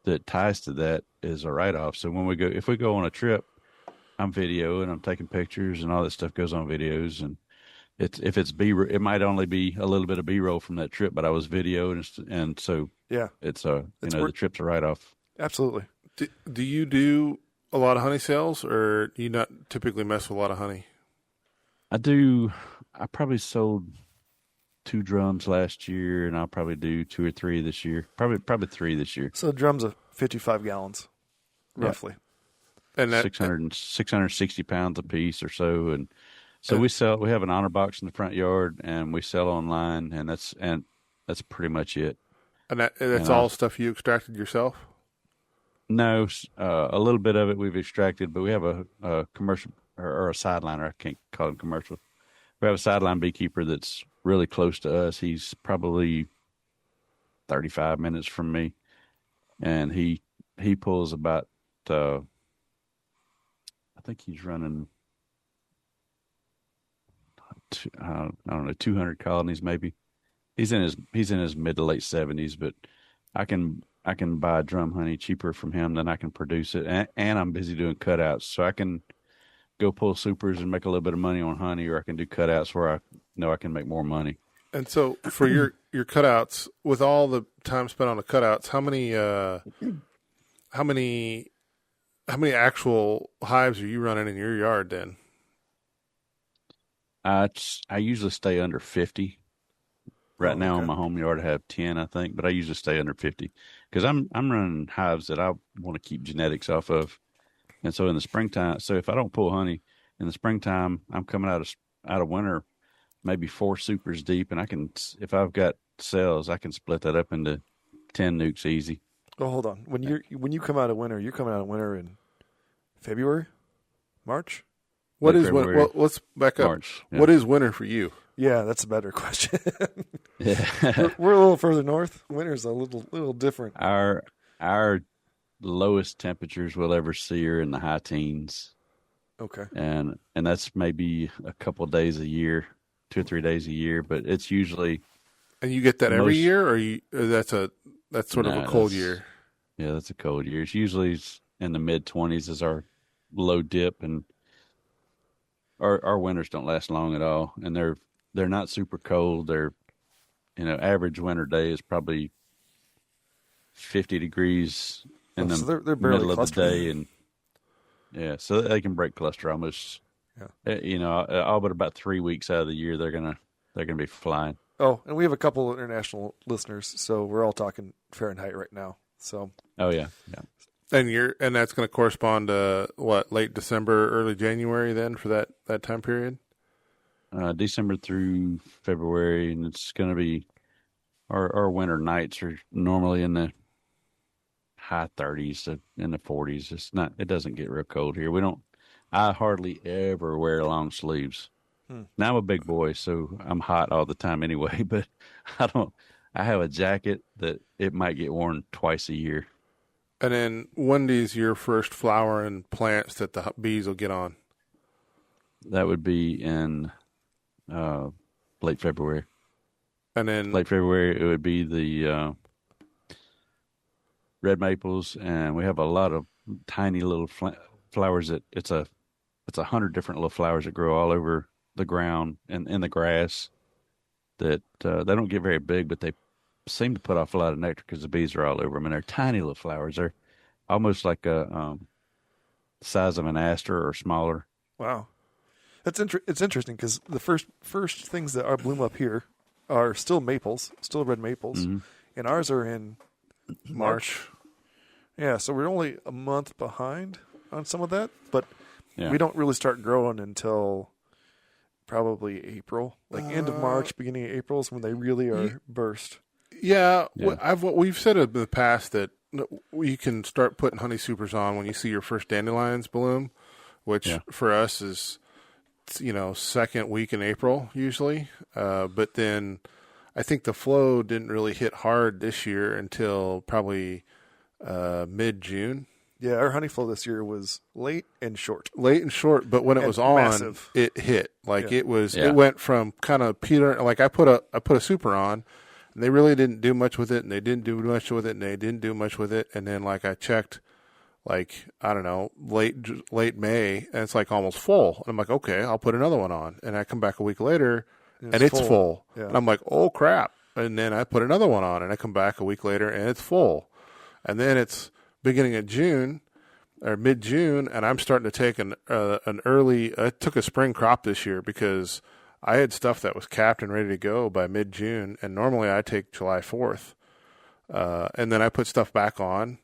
C: that ties to that is a write-off. So if we go on a trip, I'm videoing, I'm taking pictures, and all that stuff goes on videos. And if it's it might only be a little bit of B-roll from that trip, but I was videoing, and so it's the trip's a write-off.
B: Absolutely.
A: Do you do a lot of honey sales, or do you not typically mess with a lot of honey?
C: I do. I probably sold 2 drums last year, and I'll probably do 2 or 3 this year. Probably 3 this year.
B: So drums of 55 gallons, roughly.
A: And that
C: 660 pounds a piece or so. And so we have an honor box in the front yard, and we sell online, and that's pretty much it.
A: And that's all stuff you extracted yourself?
C: No, a little bit of it we've extracted, but we have a commercial or a sideliner. I can't call him commercial. We have a sideline beekeeper that's really close to us. He's probably 35 minutes from me, and he pulls about I think he's running I don't know 200 colonies maybe. He's in his mid to late 70s, but I can buy drum honey cheaper from him than I can produce it, and I'm busy doing cutouts, so I can go pull supers and make a little bit of money on honey, or I can do cutouts where I know I can make more money.
A: And so for your cutouts, with all the time spent on the cutouts, how many actual hives are you running in your yard then?
C: I usually stay under 50. Right now
B: okay.
C: in my home yard, I have 10, I think, but I usually stay under 50 because I'm running hives that I want to keep genetics off of. And so in the springtime, so if I don't pull honey in the springtime, I'm coming out of winter, maybe 4 supers deep, and I can, if I've got cells, I can split that up into 10 nukes easy.
B: Oh, hold on. When you come out of winter, you're coming out of winter in February, March.
A: What
C: Late
A: is
C: February,
A: what? Let's back up.
C: March. Yeah.
A: What is winter for you?
B: Yeah, that's a better question.
C: Yeah.
B: We're a little further north. Winter's a little different.
C: Our lowest temperatures we'll ever see are in the high teens.
B: Okay.
C: And that's maybe a couple of days a year, 2 or 3 days a year, but it's usually.
A: And you get that every
C: Most-
A: year, or that's sort of
C: Nah,
A: a cold
C: that's-
A: year.
C: Yeah, that's a cold year. It's usually in the mid-20s is our low dip, and our winters don't last long at all, and they're not super cold. They're, average winter day is probably 50 degrees in the
B: So they're barely
C: middle of the
B: clustering.
C: day, and yeah, so they can break cluster almost.
B: Yeah.
C: All but about 3 weeks out of the year, they're gonna be flying.
B: Oh, and we have a couple of international listeners, so we're all talking Fahrenheit right now. So
C: Oh yeah.
A: And that's going to correspond to what, late December, early January then for that time period?
C: December through February, and it's going to be our winter nights are normally in the high 30s to in the 40s. It doesn't get real cold here. I hardly ever wear long sleeves. Now I'm a big boy, so I'm hot all the time anyway, but I have a jacket that it might get worn twice a year.
A: And then Wendy's your first flowering plants that the bees will get on.
C: That would be in late February.
A: And then
C: Late February, it would be the red maples, and we have a lot of tiny little flowers that it's 100 different little flowers that grow all over the ground and in the grass that they don't get very big, but they seem to put off a lot of nectar because the bees are all over them, and they're tiny little flowers. They're almost like a size of an aster or smaller.
B: wow, it's interesting because the first things that are bloom up here are still maples, still red maples, and ours are in March. Yeah, so we're only a month behind on some of that, but we don't really start growing until probably April, like end of March, beginning of April is when they really are burst.
A: Yeah. We've said in the past that you can start putting honey supers on when you see your first dandelions bloom, which for us is, second week in April usually. But then I think the flow didn't really hit hard this year until probably mid-June.
B: Yeah, our honey flow this year was late and short.
A: But when it was on,
B: massive.
A: it hit. Like
B: Yeah.
A: it went from kind of Peter. Like I put a super on, and they really didn't do much with it, and they didn't do much with it, and they didn't do much with it, and then like I checked, like I don't know, late May, and it's like almost full. And I'm like, okay, I'll put another one on, and I come back a week later, and it's full.
B: Yeah.
A: And I'm like, oh crap! And then I put another one on, and I come back a week later, and it's full, and then it's beginning of June or mid-June, and I'm starting to take an early. I took a spring crop this year because I had stuff that was capped and ready to go by mid-June, and normally I take July 4th, and then I put stuff back on,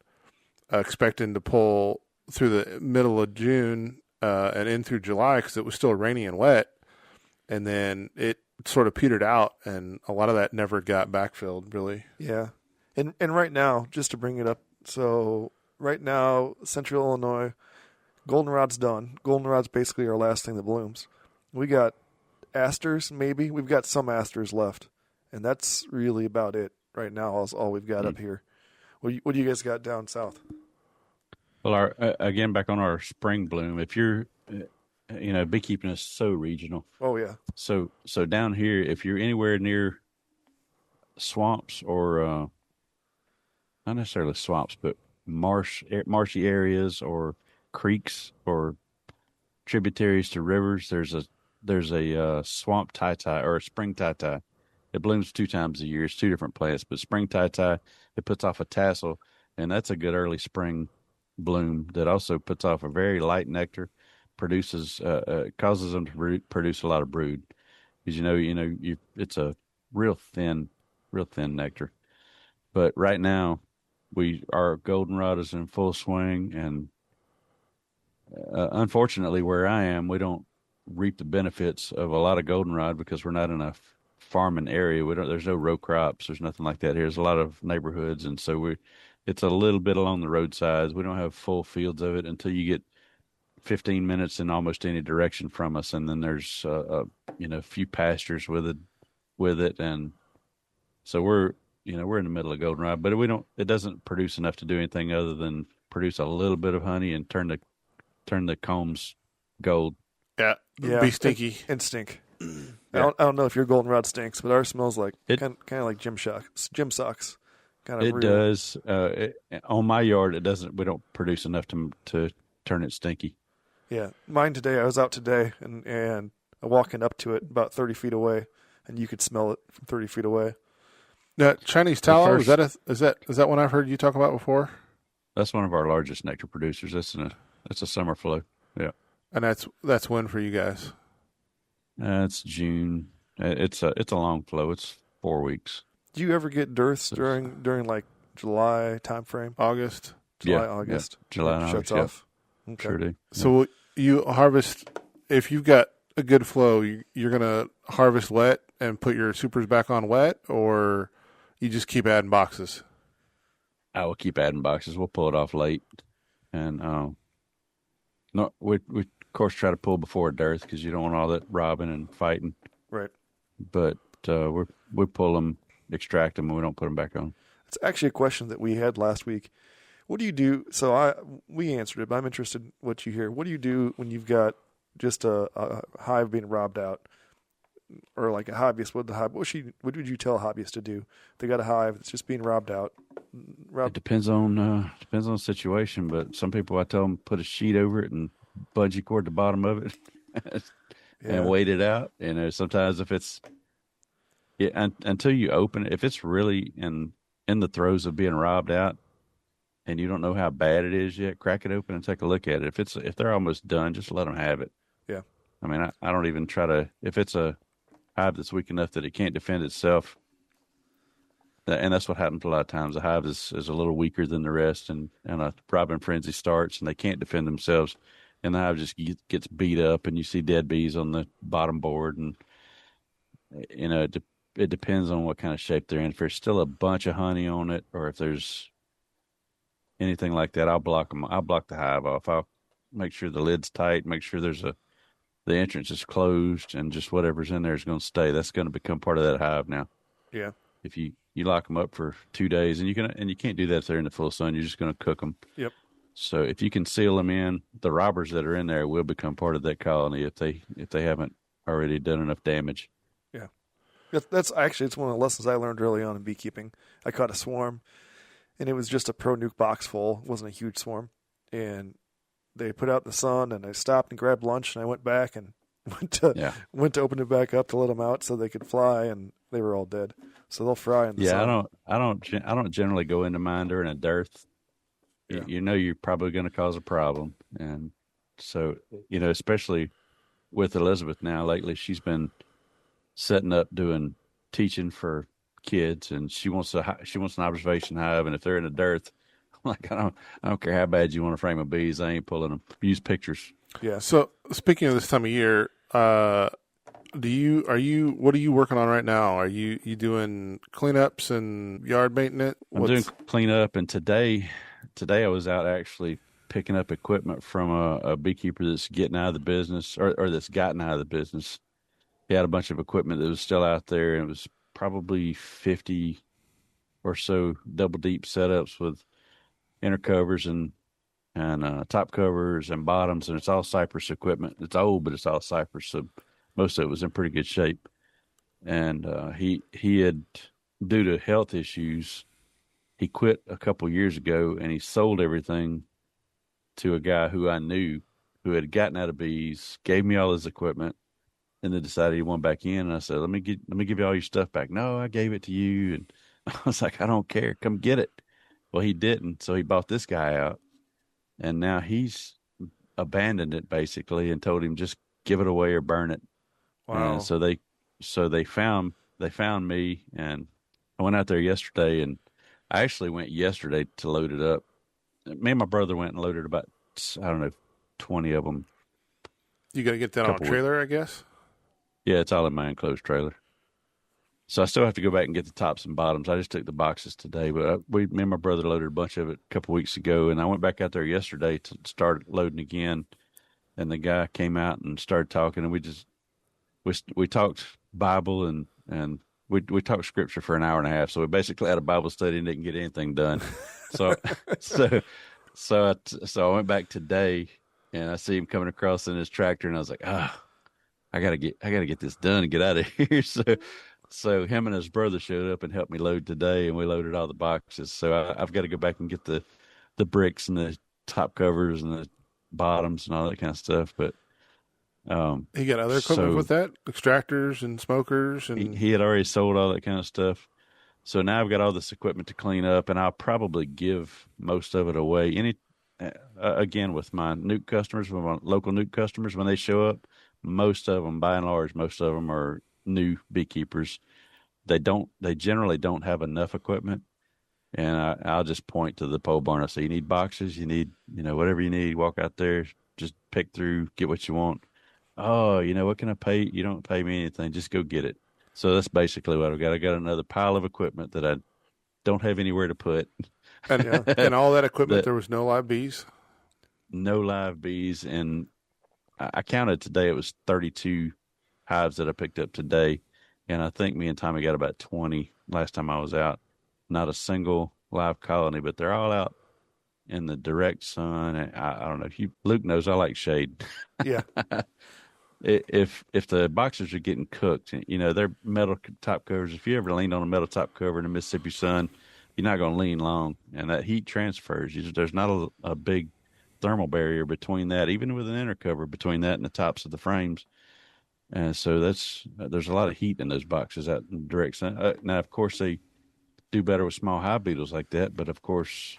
A: expecting to pull through the middle of June and in through July because it was still rainy and wet, and then it sort of petered out, and a lot of that never got backfilled really.
B: Yeah. And right now, just to bring it up, so right now, Central Illinois, goldenrod's done. Goldenrod's basically our last thing that blooms. We got asters, maybe. We've got some asters left, and that's really about it right now. Is all we've got up here. What do you guys got down south?
C: Well, again, back on our spring bloom, if you're, beekeeping is so regional.
B: Oh yeah.
C: So down here, if you're anywhere near swamps or not necessarily swamps, but marshy areas or creeks or tributaries to rivers, there's a swamp tie or a spring tie, It blooms 2 times a year. It's 2 different plants. But spring tai, it puts off a tassel, and that's a good early spring bloom that also puts off a very light nectar, produces causes them to produce a lot of brood. Because it's a real thin nectar. But right now, our goldenrod is in full swing, and unfortunately, where I am, we don't reap the benefits of a lot of goldenrod because we're not in a farming area. There's no row crops. There's nothing like that here. There's a lot of neighborhoods, and so it's a little bit along the roadsides. We don't have full fields of it until you get 15 minutes in almost any direction from us, and then there's a few pastures with it, and so we're in the middle of goldenrod, but it doesn't produce enough to do anything other than produce a little bit of honey and turn the combs gold.
A: Yeah, be stinky
B: and stink.
C: Yeah.
B: I don't know if your goldenrod stinks, but ours smells like kind of like gym socks.
C: It does. On my yard, it doesn't. We don't produce enough to turn it stinky.
B: Yeah, mine today. I was out today and walking up to it about 30 feet away, and you could smell it from 30 feet away.
A: That Chinese tallow, is that one I've heard you talk about before?
C: That's one of our largest nectar producers. That's a summer flow. Yeah,
A: and that's when for you guys?
C: It's June. It's a long flow. It's 4 weeks.
B: Do you ever get dearths during like July time frame?
A: August.
B: August.
C: Yeah. July and
B: shuts
C: August.
B: off. Okay.
C: Sure do.
A: So you harvest if you've got a good flow. You're gonna harvest wet and put your supers back on wet, or you just keep adding boxes.
C: I will keep adding boxes. We'll pull it off late, and no, we of course try to pull before a dearth because you don't want all that robbing and fighting.
B: Right.
C: But we pull them, extract them, and we don't put them back on.
B: It's actually a question that we had last week. What do you do? So we answered it, but I'm interested in what you hear. What do you do when you've got just a hive being robbed out, or like a hobbyist? What would you tell a hobbyist to do? They got a hive that's just being robbed out.
C: It depends on the situation, but some people I tell them put a sheet over it and bungee cord the bottom of it and wait it out. Sometimes if it's until you open it, if it's really in the throes of being robbed out, and you don't know how bad it is yet, crack it open and take a look at it. If they're almost done, just let them have it.
B: Yeah.
C: I mean, I don't even try to, if it's a hive that's weak enough that it can't defend itself, and that's what happens a lot of times. The hive is a little weaker than the rest, and a robbing frenzy starts, and they can't defend themselves, and the hive just gets beat up, and you see dead bees on the bottom board, and it depends on what kind of shape they're in. If there's still a bunch of honey on it, or if there's anything like that, I'll block them. I'll block the hive off. I'll make sure the lid's tight, make sure the entrance is closed, and just whatever's in there is going to stay. That's going to become part of that hive now.
B: Yeah.
C: If you lock them up for 2 days, and you can't do that if they're in the full sun. You're just going to cook them.
B: Yep.
C: So if you can seal them in, the robbers that are in there will become part of that colony if they haven't already done enough damage.
B: Yeah. That's actually, it's one of the lessons I learned early on in beekeeping. I caught a swarm, and it was just a Pro Nuke box full. It wasn't a huge swarm. And they put out in the sun, and I stopped and grabbed lunch, and I went back and went to open it back up to let them out so they could fly, and they were all dead. So they'll fry in the sun.
C: I don't generally go into mine during a dearth. Yeah. You're probably going to cause a problem, and so especially with Elizabeth now lately, she's been setting up doing teaching for kids, and she wants an observation hive, and if they're in a dearth, I'm like, I don't care how bad you want to frame of bees, I ain't pulling them. Use pictures.
B: Yeah.
A: So speaking of this time of year, what are you working on right now? Are you doing cleanups and yard maintenance?
C: I'm doing cleanup, and today I was out actually picking up equipment from a beekeeper that's getting out of the business, or that's gotten out of the business. He had a bunch of equipment that was still out there, and it was probably 50 or so double deep setups with inner covers and top covers and bottoms, and it's all cypress equipment. It's old, but it's all cypress, so most of it was in pretty good shape. And he had, due to health issues, he quit a couple years ago, and he sold everything to a guy who I knew who had gotten out of bees, gave me all his equipment, and then decided he went back in. And I said, let me give you all your stuff back. No, I gave it to you. And I was like, I don't care. Come get it. Well, he didn't. So he bought this guy out, and now he's abandoned it basically and told him just give it away or burn it.
B: Wow.
C: And so they found me, and I went out there yesterday, and I actually went yesterday to load it up. Me and my brother went and loaded about, I don't know, 20 of them.
A: You got to get that on a trailer, I guess?
C: Yeah, it's all in my enclosed trailer. So I still have to go back and get the tops and bottoms. I just took the boxes today, but me and my brother loaded a bunch of it a couple weeks ago, and I went back out there yesterday to start loading again, and the guy came out and started talking, and we talked Bible and we talked scripture for an hour and a half. So we basically had a Bible study and didn't get anything done. So I went back today, and I see him coming across in his tractor, and I was like, I gotta get this done and get out of here. So him and his brother showed up and helped me load today, and we loaded all the boxes. So I've got to go back and get the bricks and the top covers and the bottoms and all that kind of stuff. But
A: he got other equipment with that, extractors and smokers, and
C: he had already sold all that kind of stuff. So now I've got all this equipment to clean up, and I'll probably give most of it away. Again, with my nuke customers, with my local nuke customers, when they show up, most of them, by and large, most of them are new beekeepers. They generally don't have enough equipment, and I'll just point to the pole barn. I say, you need boxes, you need, whatever you need, walk out there, just pick through, get what you want. Oh, what can I pay? You don't pay me anything, just go get it. So that's basically what I've got. I got another pile of equipment that I don't have anywhere to put.
A: And all that equipment, there was no live bees?
C: No live bees. And I counted today, it was 32 hives that I picked up today. And I think me and Tommy got about 20 last time I was out. Not a single live colony, but they're all out in the direct sun. I don't know. Luke knows I like shade.
B: Yeah.
C: If the boxes are getting cooked, they're metal top covers. If you ever leaned on a metal top cover in the Mississippi sun, you're not going to lean long, and that heat transfers. There's not a big thermal barrier between that, even with an inner cover between that and the tops of the frames. And so there's a lot of heat in those boxes out in direct sun. Now, of course, they do better with small hive beetles like that, but of course,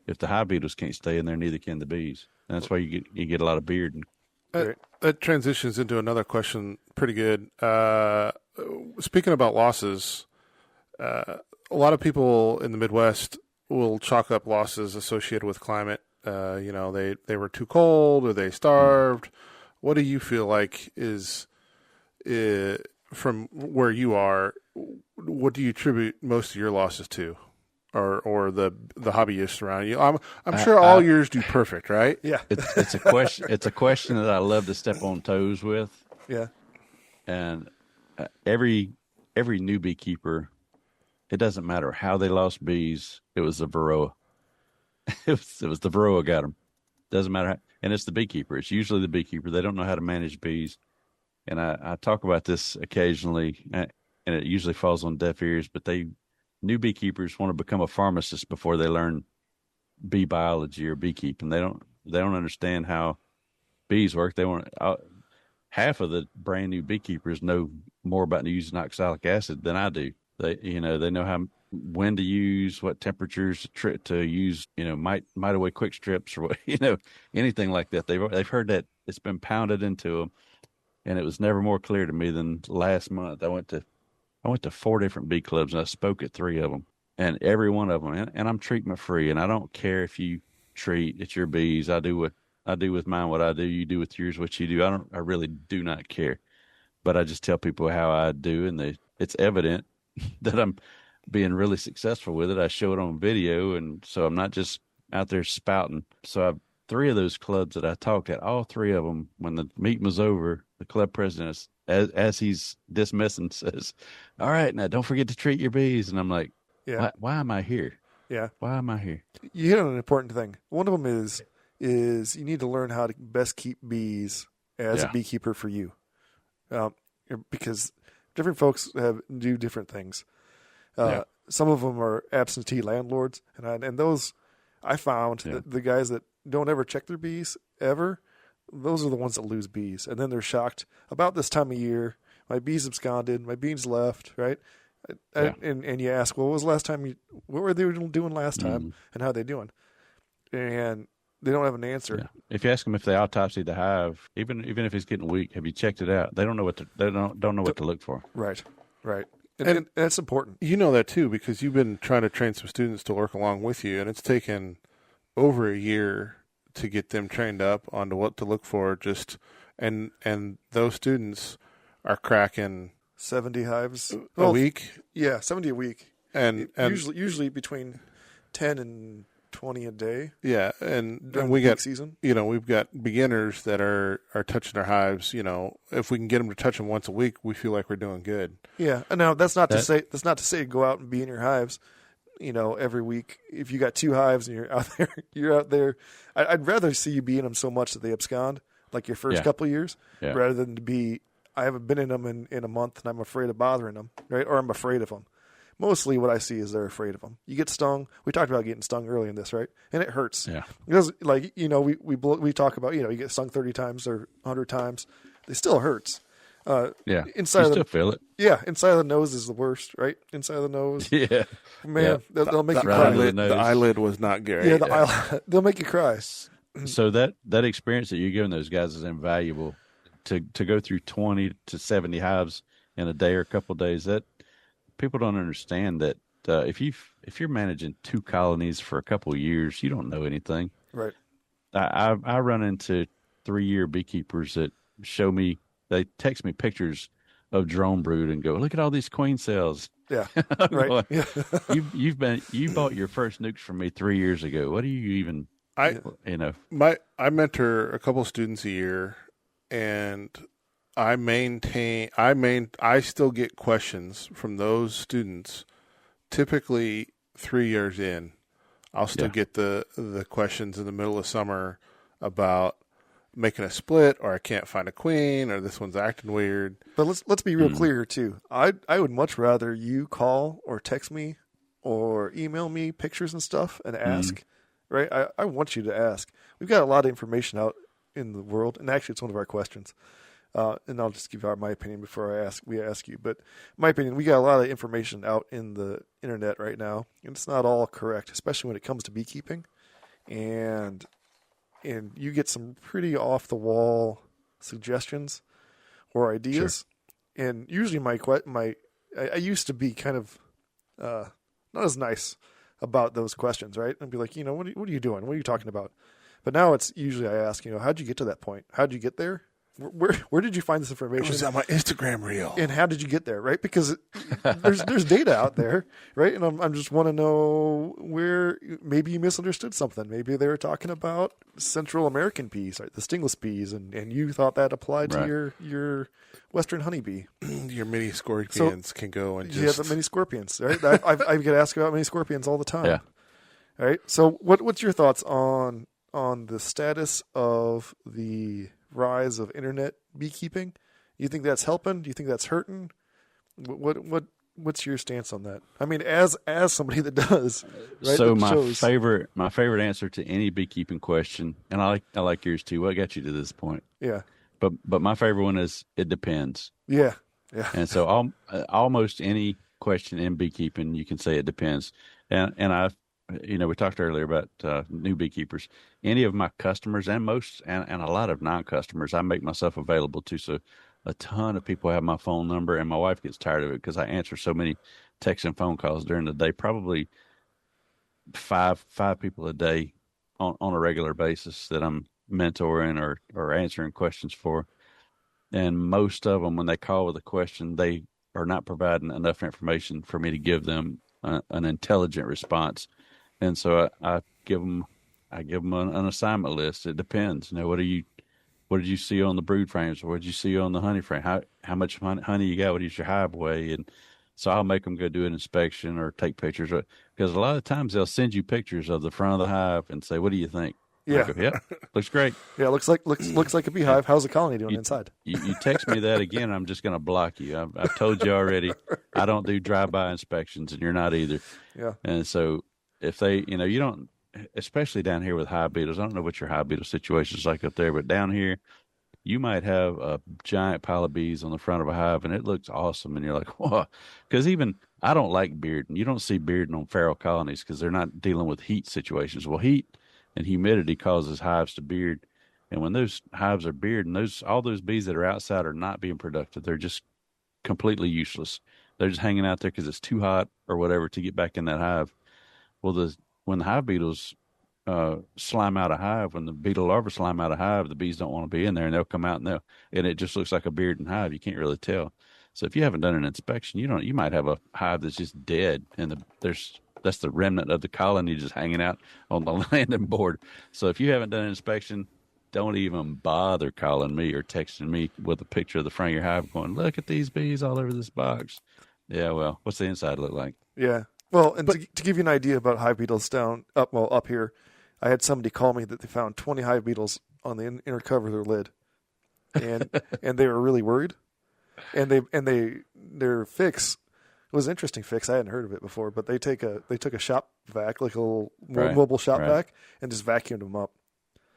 C: if the hive beetles can't stay in there, neither can the bees. And that's why you get a lot of beard.
A: That transitions into another question pretty good. Speaking about losses, a lot of people in the Midwest will chalk up losses associated with climate. They were too cold or they starved. What do you feel like is from where you are? What do you attribute most of your losses to, or the hobbyists around you? I'm sure all yours do perfect, right?
B: Yeah.
C: It's a question. It's a question that I love to step on toes with.
B: Yeah.
C: And every new beekeeper, it doesn't matter how they lost bees. It was the varroa. It was the varroa got them. Doesn't matter how, and it's the beekeeper. It's usually the beekeeper. They don't know how to manage bees. And I talk about this occasionally, and it usually falls on deaf ears. But new beekeepers want to become a pharmacist before they learn bee biology or beekeeping. They don't understand how bees work. Half of the brand new beekeepers know more about using oxalic acid than I do. They know when to use, what temperatures to use, might away quick strips or anything like that. They've heard that it's been pounded into them, and it was never more clear to me than last month. I went to 4 different bee clubs, and I spoke at 3 of them, and every one of them, and I'm treatment free, and I don't care if you treat, it's your bees. I do with mine what I do. You do with yours what you do. I really do not care, but I just tell people how I do, and it's evident that I'm being really successful with it. I show it on video, and so I'm not just out there spouting. So I've 3 of those clubs that I talked at, all 3 of them, when the meeting was over, the club president, as he's dismissing, says, "All right, now don't forget to treat your bees." And I'm like,
B: yeah,
C: why am I here?
B: Yeah.
C: Why am I here?
B: You hit on an important thing. One of them is you need to learn how to best keep bees as a beekeeper for you. Because different folks do different things. Some of them are absentee landlords, and those I found that the guys that don't ever check their bees ever, those are the ones that lose bees, and then they're shocked about this time of year. My bees absconded. My bees left. Right.
C: Yeah.
B: And you ask, well, what was the last time what were they doing last time, and how are they doing? And they don't have an answer.
C: Yeah. If you ask them if they autopsied the hive, even if it's getting weak, have you checked it out? They don't know they don't know what to look for.
B: Right. And that's important.
A: You know that too, because you've been trying to train some students to work along with you, and it's taken over a year to get them trained up onto what to look for. And those students are cracking
B: 70 hives
A: a week.
B: Yeah, 70 a week.
A: And
B: usually between 10 and 20 a day.
A: Yeah, and
B: during
A: we
B: the
A: got
B: peak season.
A: We've got beginners that are touching our hives. If we can get them to touch them once a week, we feel like we're doing good.
B: Yeah, and now that's not to say go out and be in your hives, every week. If you got 2 hives and you're out there. I'd rather see you be in them so much that they abscond, like your first couple of years, rather than to be. I haven't been in them in a month, and I'm afraid of bothering them, right? Or I'm afraid of them. Mostly what I see is they're afraid of them. You get stung. We talked about getting stung early in this, right? And it hurts.
C: Yeah.
B: Because, we talk about, you get stung 30 times or 100 times. It still hurts.
C: Yeah.
B: Inside
C: you still feel it.
B: Yeah. Inside of the nose is the worst, right? Inside of the nose.
C: Yeah.
B: Man, they'll make you cry.
A: The eyelid was not great.
B: Yeah, eyelid. They'll make you cry.
C: So that experience that you're giving those guys is invaluable. To go through 20 to 70 hives in a day or a couple of days, that people don't understand that if you're managing 2 colonies for a couple of years, you don't know anything.
B: Right.
C: I run into 3-year beekeepers that they text me pictures of drone brood and go, look at all these queen cells.
B: Yeah. Right.
C: Going,
B: yeah.
C: you bought your first nukes from me 3 years ago. What do you even?
A: I mentor a couple of students a year. And I still get questions from those students. Typically 3 years in, I'll still get the questions in the middle of summer about making a split, or I can't find a queen, or this one's acting weird.
B: But let's be real clear here too. I would much rather you call or text me or email me pictures and stuff and ask. Right? I want you to ask. We've got a lot of information out in the world, and actually it's one of our questions, and I'll just give my opinion before we ask you, but my opinion, we got a lot of information out in the internet right now, and it's not all correct, especially when it comes to beekeeping, and you get some pretty off the wall suggestions or ideas. Sure. And usually I used to be kind of not as nice about those questions, right? And be like, what are you doing? What are you talking about? But now it's usually I ask, how'd you get to that point? How'd you get there? Where did you find this information?
A: It was on my Instagram reel.
B: And how did you get there, right? Because there's data out there, right? And I'm just want to know where maybe you misunderstood something. Maybe they were talking about Central American peas, right? The stingless peas, and you thought that applied to your Western honeybee.
A: Your mini scorpions can go and just...
B: Yeah, the mini scorpions, right? I get asked about mini scorpions all the time.
C: Yeah.
B: All right. So what's your thoughts on the status of the rise of internet beekeeping? You think that's helping? Do you think that's hurting? What's your stance on that? I mean, as somebody that does, right?
C: So my favorite answer to any beekeeping question, and I like yours too. What got you to this point?
B: Yeah.
C: But my favorite one is it depends.
B: Yeah. Yeah.
C: And so almost any question in beekeeping, you can say it depends. And we talked earlier about new beekeepers. Any of my customers and a lot of non-customers, I make myself available to. So a ton of people have my phone number, and my wife gets tired of it because I answer so many texts and phone calls during the day. Probably five people a day on a regular basis that I'm mentoring or answering questions for. And most of them, when they call with a question, they are not providing enough information for me to give them an intelligent response. And so I give them an assignment list. It depends. What did you see on the brood frames? Or what did you see on the honey frame? How much honey you got? What is your hive weigh? And so I'll make them go do an inspection or take pictures. Because a lot of times they'll send you pictures of the front of the hive and say, "What do you think?"
B: Yeah.
C: I go, "Yep, looks great."
B: Yeah, looks like a beehive. How's the colony doing inside?
C: You text me that again, I'm just going to block you. I've told you already. I don't do drive-by inspections, and you're not either.
B: Yeah.
C: And so if they, you don't especially down here with hive beetles. I don't know what your hive beetle situation is like up there, but down here, you might have a giant pile of bees on the front of a hive, and it looks awesome. And you're like, whoa. Because even I don't like bearding. You don't see bearding on feral colonies because they're not dealing with heat situations. Well, heat and humidity causes hives to beard. And when those hives are bearding, all those bees that are outside are not being productive. They're just completely useless. They're just hanging out there because it's too hot or whatever to get back in that hive. Well, when the hive beetles slime out a hive, when the beetle larvae slime out a hive, the bees don't want to be in there, and they'll come out and it just looks like a bearding hive. You can't really tell. So if you haven't done an inspection, you might have a hive that's just dead, and that's the remnant of the colony just hanging out on the landing board. So if you haven't done an inspection, don't even bother calling me or texting me with a picture of the front of your hive going, look at these bees all over this box. Yeah, well, what's the inside look like?
B: Yeah. Well, and to give you an idea about hive beetles up here, I had somebody call me that they found 20 hive beetles on the inner cover of their lid, and and they were really worried. And their fix was an interesting fix. I hadn't heard of it before, but they took a shop vac, like a little mobile shop vac, and just vacuumed them up.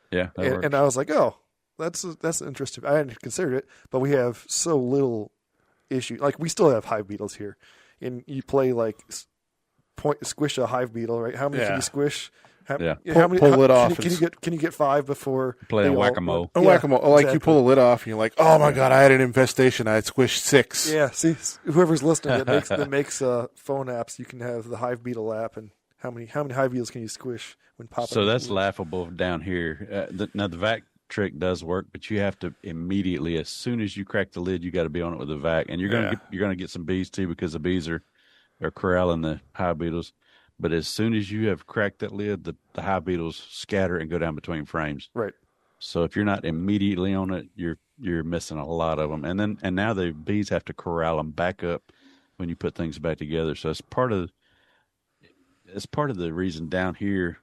C: Yeah,
B: and I was like, oh, that's interesting. I hadn't considered it, but we have so little issue. Like we still have hive beetles here, and you play like squish a hive beetle, right? How many can you squish? How many,
A: pull it off.
B: Can you get 5 before
C: playing whack-a-mole?
A: Whack-a-mole. Like exactly. You pull the lid off, and you're like, "Oh my god, I had an infestation. I had squished 6."
B: Yeah. See, whoever's listening that makes phone apps, you can have the hive beetle app, and how many hive beetles can you squish when popping?
C: So that's laughable down here. Now the vac trick does work, but you have to immediately, as soon as you crack the lid, you got to be on it with the vac, and you're gonna get some bees too because the bees are corralling the hive beetles. But as soon as you have cracked that lid, the hive beetles scatter and go down between frames.
B: Right.
C: So if you're not immediately on it, you're missing a lot of them. And now the bees have to corral them back up when you put things back together. So it's part of the reason down here,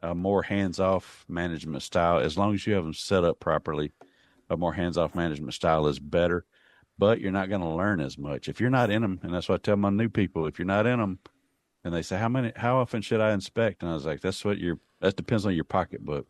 C: a more hands-off management style, as long as you have them set up properly, a more hands-off management style is better. But you're not going to learn as much if you're not in them. And that's what I tell my new people: if you're not in them. And they say, how often should I inspect? And I was like, that depends on your pocketbook.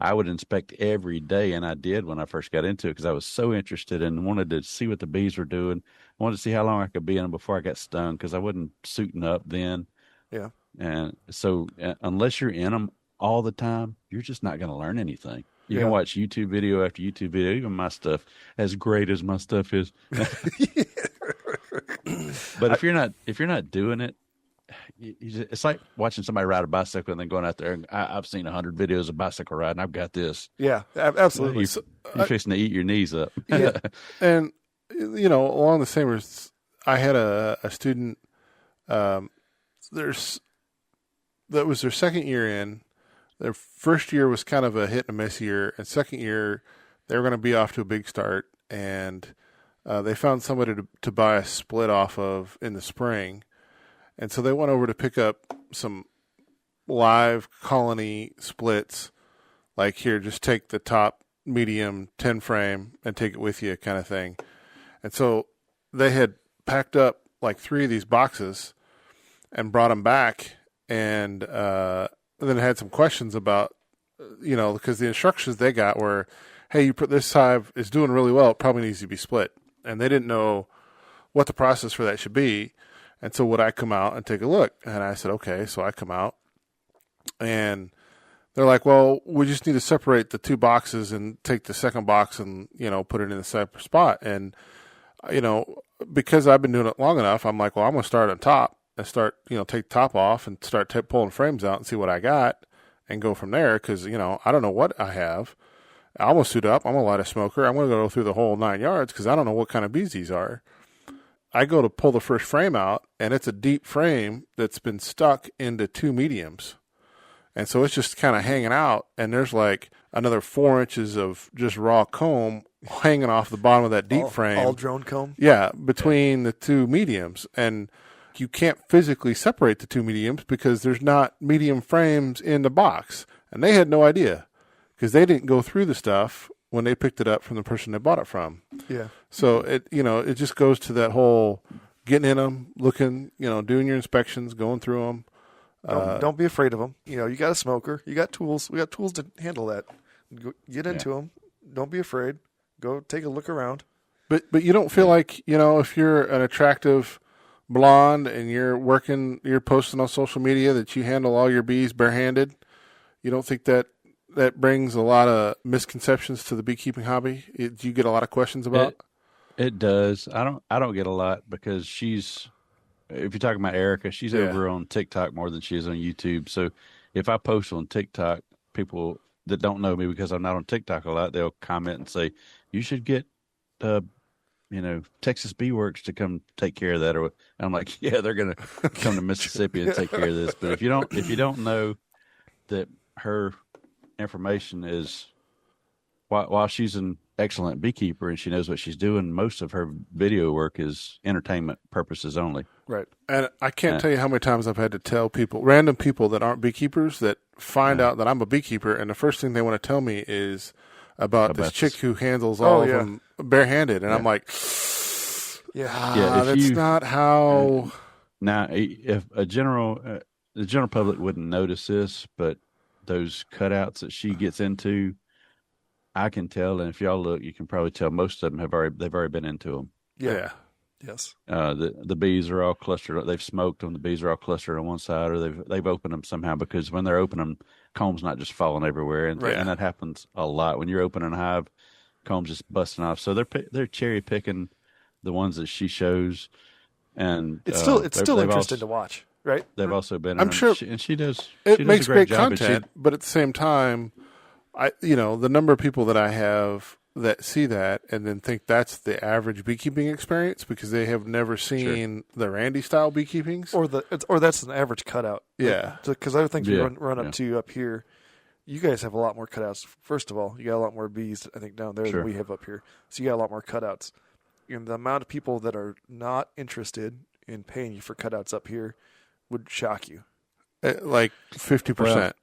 C: I would inspect every day, and I did when I first got into it because I was so interested and wanted to see what the bees were doing. I wanted to see how long I could be in them before I got stung because I wasn't suiting up then.
B: Yeah.
C: And so unless you're in them all the time, you're just not going to learn anything. You can watch YouTube video after YouTube video, even my stuff, as great as my stuff is. But if you're not doing it, it's like watching somebody ride a bicycle and then going out there. And I've seen 100 videos of bicycle riding. I've got this.
B: Yeah, absolutely.
C: You're fixing to eat your knees up.
A: Yeah. And, along the same as I had a student, that was their second year in. Their first year was kind of a hit and a miss year. And second year, they were going to be off to a big start. And they found somebody to buy a split off of in the spring. And so they went over to pick up some live colony splits, like here, just take the top medium 10 frame and take it with you kind of thing. And so they had packed up like 3 of these boxes and brought them back and then had some questions about, because the instructions they got were, hey, you put this hive is doing really well. It probably needs to be split. And they didn't know what the process for that should be. And so would I come out and take a look? And I said, okay. So I come out and they're like, well, we just need to separate the 2 boxes and take the second box and, put it in a separate spot. And, because I've been doing it long enough, I'm like, well, I'm going to start on top and start, take the top off and start pulling frames out and see what I got and go from there. Cause, I don't know what I have. I'm going to suit up. I'm going to light a smoker. I'm going to go through the whole 9 yards because I don't know what kind of bees these are. I go to pull the first frame out, and it's a deep frame that's been stuck into 2 mediums. And so it's just kind of hanging out, and there's like another 4 inches of just raw comb hanging off the bottom of that deep frame.
B: All drone comb?
A: Yeah, between the 2 mediums. And you can't physically separate the 2 mediums because there's not medium frames in the box. And they had no idea because they didn't go through the stuff when they picked it up from the person they bought it from.
B: Yeah.
A: So it just goes to that whole getting in them, looking, doing your inspections, going through them,
B: Don't be afraid of them. You got a smoker. You got tools. We got tools to handle that. Get into them. Don't be afraid. Go take a look around.
A: But you don't feel like, if you're an attractive blonde and you're posting on social media that you handle all your bees barehanded, you don't think that brings a lot of misconceptions to the beekeeping hobby? Do you get a lot of questions about?
C: It does. I don't get a lot because if you're talking about Erica, she's over on TikTok more than she is on YouTube. So if I post on TikTok, people that don't know me because I'm not on TikTok a lot, they'll comment and say, you should get, Texas Bee Works to come take care of that. And I'm like, yeah, they're going to come to Mississippi and take care of this. But if you don't know that her information is, while she's an excellent beekeeper and she knows what she's doing, most of her video work is entertainment purposes only.
B: Right.
A: And I can't tell you how many times I've had to tell random people that aren't beekeepers, that find out that I'm a beekeeper, and the first thing they want to tell me is about this chick who handles all of them barehanded. And I'm like, that's not how.
C: Now, if the general public wouldn't notice this, but those cutouts that she gets into, I can tell, and if y'all look, you can probably tell most of them they've already been into them.
B: Yeah. Yes.
C: The bees are all clustered. They've smoked them. The bees are all clustered on one side, or they've opened them somehow, because when they're opening them, comb's not just falling everywhere, and that happens a lot when you're opening a hive. Comb's just busting off. So they're cherry picking the ones that she shows, and
B: it's still interesting to watch, right?
C: They've also been.
A: I'm sure,
C: and she does.
A: It
C: she
A: makes
C: does a great
A: great
C: job,
A: content, but at the same time, the number of people that I have that see that and then think that's the average beekeeping experience because they have never seen the Randy style beekeepings,
B: or that's an average cutout.
A: Yeah,
B: because other things we run up to up here. You guys have a lot more cutouts. First of all, you got a lot more bees, I think, down there than we have up here. So you got a lot more cutouts. And the amount of people that are not interested in paying you for cutouts up here would shock you.
A: Like 50%.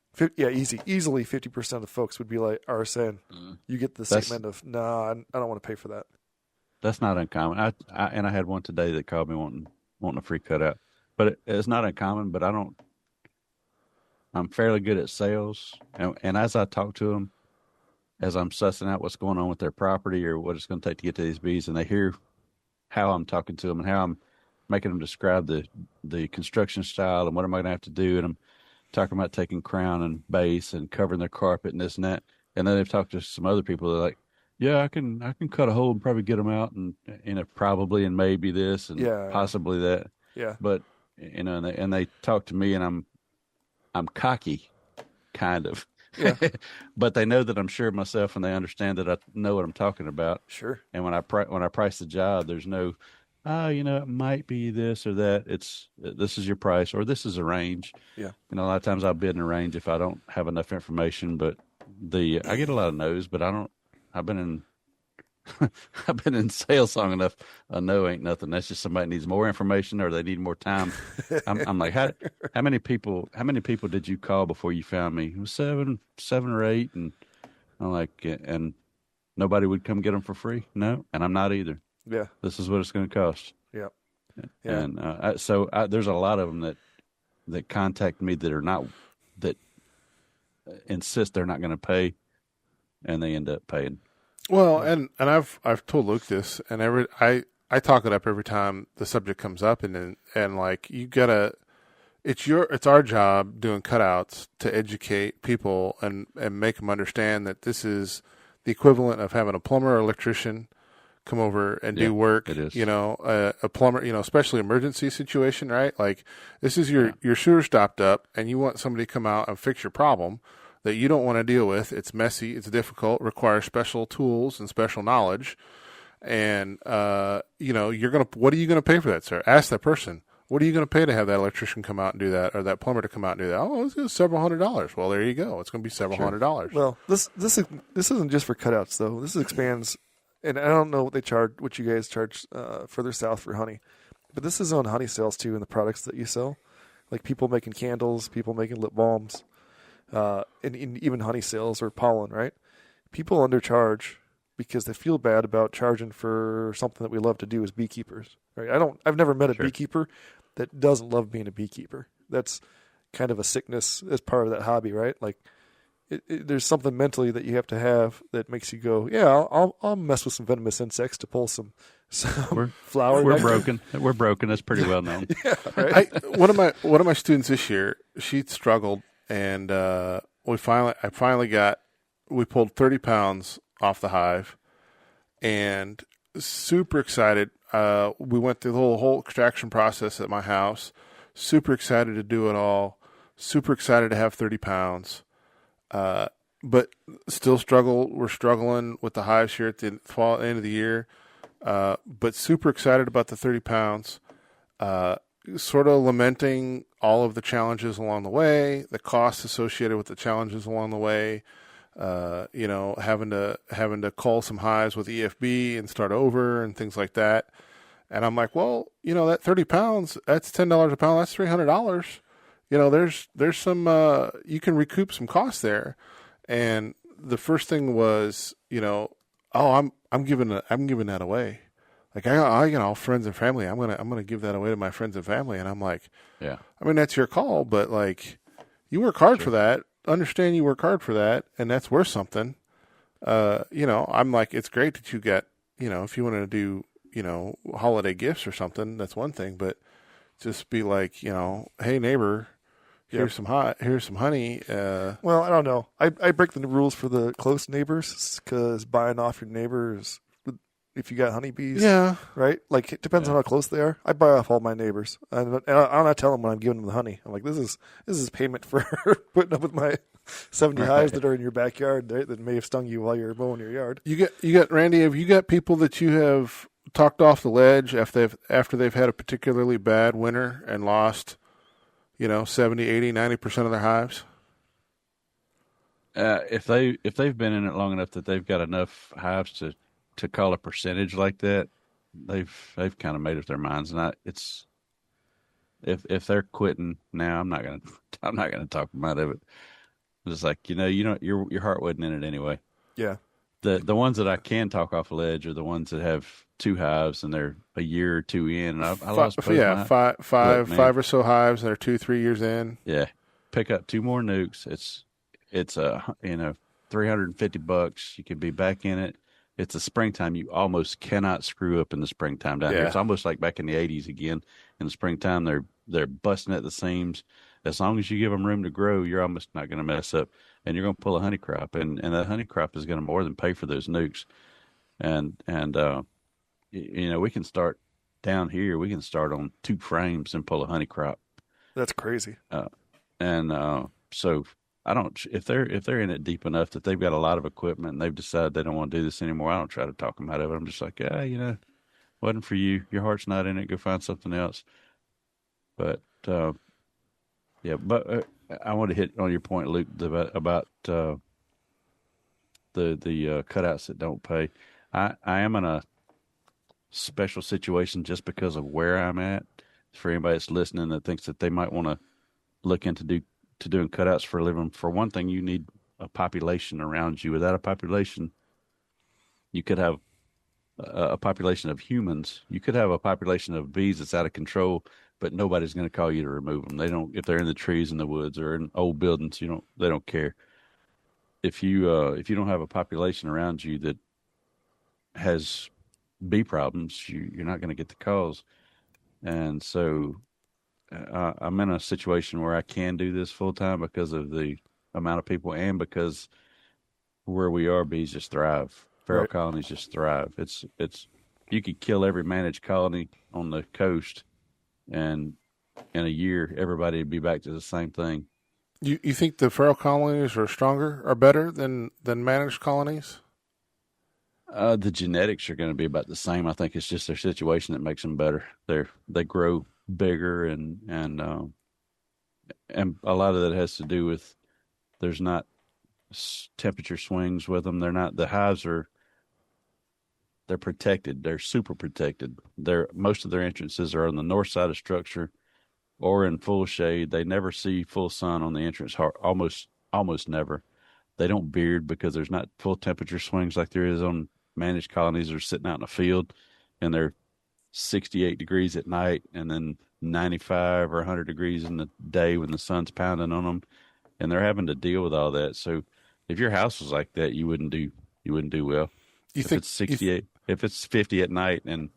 B: Easily 50% of the folks would be are saying, you get the statement of, I don't want to pay for that.
C: That's not uncommon. I had one today that called me wanting a free cutout. But it's not uncommon, but I'm fairly good at sales. And as I talk to them, as I'm sussing out what's going on with their property or what it's going to take to get to these bees, and they hear how I'm talking to them and how I'm making them describe the construction style and what am I going to have to do, and I'm talking about taking crown and base and covering their carpet and this and that. And then they've talked to some other people that are like, yeah, I can cut a hole and probably get them out, and probably and maybe this and possibly that.
B: Yeah.
C: But and they talk to me, and I'm cocky, kind of.
B: Yeah.
C: But they know that I'm sure of myself, and they understand that I know what I'm talking about.
B: Sure.
C: And when I price the job, there's no, it might be this or that. This is your price, or this is a range.
B: Yeah.
C: A lot of times I'll bid in a range if I don't have enough information. But I get a lot of no's, but I've been in sales long enough. A no ain't nothing. That's just somebody needs more information or they need more time. I'm like, how many people did you call before you found me? It was seven or eight, and I'm like, and nobody would come get them for free. No, and I'm not either.
B: Yeah,
C: this is what it's going to cost.
B: Yeah,
C: and there's a lot of them that contact me that insist they're not going to pay, and they end up paying.
A: Well, and I've told Luke this, and I talk it up every time the subject comes up, and like you gotta, it's our job doing cutouts to educate people and make them understand that this is the equivalent of having a plumber or electrician come over and do work.
C: It is.
A: A plumber, especially emergency situation, right? Like this is your sewer stopped up, and you want somebody to come out and fix your problem that you don't want to deal with. It's messy, it's difficult, requires special tools and special knowledge. And, what are you going to pay for that, sir? Ask that person. What are you going to pay to have that electrician come out and do that, or that plumber to come out and do that? Oh, this is several $100s. Well, there you go. It's going to be several $100s.
B: Well, this isn't just for cutouts, though. This expands, and I don't know what you guys charge further south for honey, but this is on honey sales, too, and the products that you sell. Like people making candles, people making lip balms. And even honey sales or pollen, right? People undercharge because they feel bad about charging for something that we love to do as beekeepers, right? I've never met a beekeeper that doesn't love being a beekeeper. That's kind of a sickness as part of that hobby, right? Like, there's something mentally that you have to have that makes you go, yeah, I'll mess with some venomous insects to pull some flower.
C: We're
B: nectar.
C: broken. We're broken. That's pretty well known.
B: Yeah, right.
A: One of my students this year, she struggled, and we pulled 30 pounds off the hive, and super excited. We went through the whole extraction process at my house. Super excited to do it all. Super excited to have 30 pounds. But still we're struggling with the hives here at the end of the year. But super excited about the 30 pounds. Sort of lamenting all of the challenges along the way, the costs associated with the challenges along the way. Having to cull some hives with EFB and start over and things like that. And I'm like, well, that 30 pounds, that's $10 a pound. That's $300. There's some, you can recoup some costs there. And the first thing was, I'm giving that away. Like I all friends and family, I'm going to give that away to my friends and family. And I'm like,
C: yeah,
A: I mean, that's your call, but like you work hard for that. Understand you work hard for that. And that's worth something. I'm like, it's great that you get, if you want to do, holiday gifts or something, that's one thing, but just be like, hey neighbor, here's some honey.
B: Well, I don't know. I break the rules for the close neighbors because buying off your neighbors, if you got honeybees,
A: yeah,
B: right? Like it depends on how close they are. I buy off all my neighbors, and I'm not telling them when I'm giving them the honey. I'm like, this is payment for putting up with my 70 hives that are in your backyard that may have stung you while you're mowing your yard.
A: You got Randy. Have you got people that you have talked off the ledge after they've had a particularly bad winter and lost, 70, 80, 90% of their hives?
C: If they've been in it long enough that they've got enough hives to call a percentage like that, they've kind of made up their minds. And it's if they're quitting now, I'm not gonna talk them out of it. It's like your heart wasn't in it anyway.
B: Yeah.
C: The ones that I can talk off a ledge are the ones that have 2 hives and they're a year or 2 in. And I lost both
A: five or so hives and they're 2-3 years in.
C: Yeah, pick up 2 more nukes. It's $350. You could be back in it. It's a springtime. You almost cannot screw up in the springtime down here. It's almost like back in the 80s again. In the springtime, they're busting at the seams. As long as you give them room to grow, you're almost not going to mess up. And you're going to pull a honey crop. And that honey crop is going to more than pay for those nukes. And we can start down here. We can start on 2 frames and pull a honey crop.
B: That's crazy.
C: So I don't. If they're in it deep enough that they've got a lot of equipment and they've decided they don't want to do this anymore, I don't try to talk them out of it. I'm just like, wasn't for you. Your heart's not in it. Go find something else. But I want to hit on your point, Luke, about the cutouts that don't pay. I am in a special situation just because of where I'm at. For anybody that's listening that thinks that they might want to look into doing cutouts for a living, for one thing, you need a population around you. Without a population, you could have a population of humans. You could have a population of bees that's out of control, but nobody's going to call you to remove them. They don't, if they're in the trees in the woods or in old buildings, they don't care. If you don't have a population around you that has bee problems, you're not going to get the calls. And so I'm in a situation where I can do this full time because of the amount of people and because where we are, bees just thrive. Feral colonies just thrive. It's you could kill every managed colony on the coast, and in a year, everybody would be back to the same thing.
A: You think the feral colonies are stronger or better than managed colonies?
C: The genetics are going to be about the same. I think it's just their situation that makes them better. They grow bigger and a lot of that has to do with there's not temperature swings with them. The hives they're protected. They're super protected. Most of their entrances are on the north side of structure or in full shade. They never see full sun on the entrance. Almost never. They don't beard because there's not full temperature swings like there is on managed colonies. Are sitting out in a field and they're 68 degrees at night and then 95 or 100 degrees in the day when the sun's pounding on them, and they're having to deal with all that. So if your house was like that, you wouldn't do well.
A: You
C: If
A: think
C: it's 68, if it's 50 at night and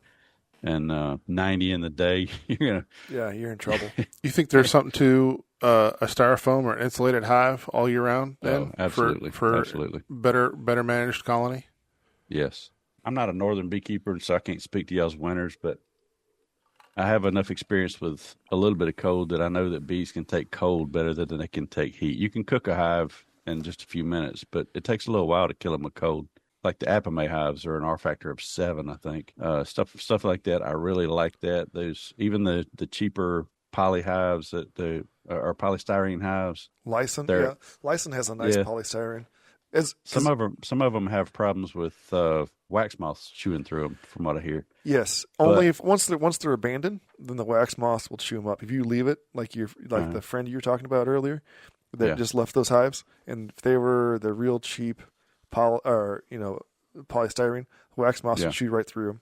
C: 90 in the day, you're
B: you're in trouble.
A: you think there's something to a styrofoam or insulated hive all year round? Then
C: absolutely,
A: for
C: absolutely
A: better managed colony.
C: Yes. I'm not a northern beekeeper, so I can't speak to y'all's winters, but I have enough experience with a little bit of cold that I know that bees can take cold better than they can take heat. You can cook a hive in just a few minutes, but it takes a little while to kill them with cold. Like the Apame hives are an R factor of 7, I think. Stuff like that. I really like that. Those even the cheaper poly hives that or polystyrene hives.
B: Lyson, Lyson has a nice polystyrene.
C: Some of them have problems with wax moths chewing through them, from what I hear.
B: Yes, only if once they're abandoned, then the wax moths will chew them up. If you leave it, like the friend you were talking about earlier, that just left those hives, and if they were the real cheap polystyrene, wax moths will chew right through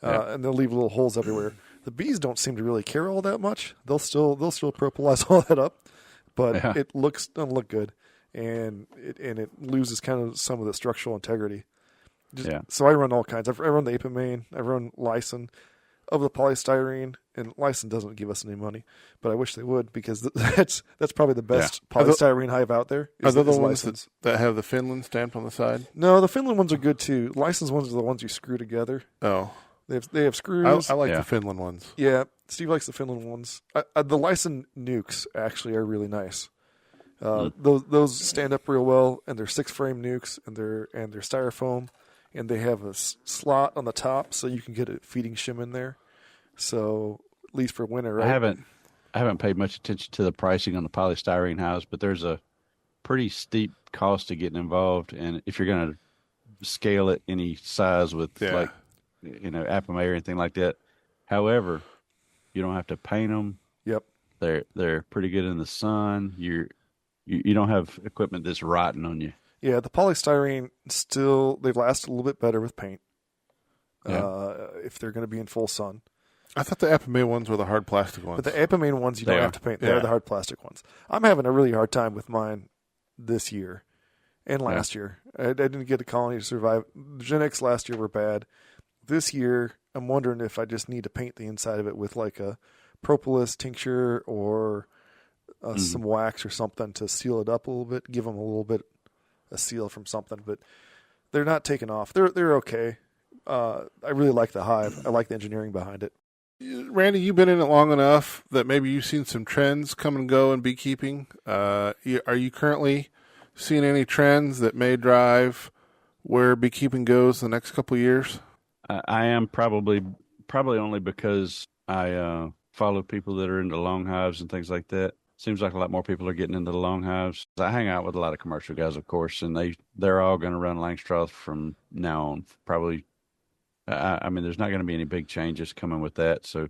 B: them, and they'll leave little holes everywhere. The bees don't seem to really care all that much. They'll still propolize all that up, but it doesn't look good. And it loses kind of some of the structural integrity. So I run all kinds. I run the Apamane. I run Lyson of the polystyrene, and Lyson doesn't give us any money, but I wish they would, because that's probably the best polystyrene hive out there.
A: Are they the ones that have the Finland stamped on the side?
B: No, the Finland ones are good too. Lyson's ones are the ones you screw together.
A: Oh,
B: they have screws.
A: I like the Finland ones.
B: Yeah, Steve likes the Finland ones. The Lyson nukes actually are really nice. Those stand up real well, and they're 6-frame nukes, and they're styrofoam, and they have a slot on the top so you can get a feeding shim in there. So at least for winter, right?
C: I haven't paid much attention to the pricing on the polystyrene hives, but there's a pretty steep cost to getting involved, and if you're going to scale it any size with Apamay or anything like that. However, you don't have to paint them.
B: Yep,
C: they're pretty good in the sun. You don't have equipment that's rotting on you.
B: Yeah, the polystyrene they last a little bit better with paint. If they're going to be in full sun.
A: I thought the Apamane ones were the hard plastic ones.
B: But the Apamane ones you don't have to paint. They're the hard plastic ones. I'm having a really hard time with mine this year and last year. I didn't get a colony to survive. The Genetics last year were bad. This year, I'm wondering if I just need to paint the inside of it with like a propolis tincture or some wax or something to seal it up a little bit, give them a little bit a seal from something. But they're not taking off. They're okay. I really like the hive. I like the engineering behind it.
A: Randy, you've been in it long enough that maybe you've seen some trends come and go in beekeeping. Are you currently seeing any trends that may drive where beekeeping goes the next couple of years?
C: I am probably only because I follow people that are into long hives and things like that. Seems like a lot more people are getting into the long hives. I hang out with a lot of commercial guys, of course, and they're all going to run Langstroth from now on. Probably, I mean, there's not going to be any big changes coming with that, so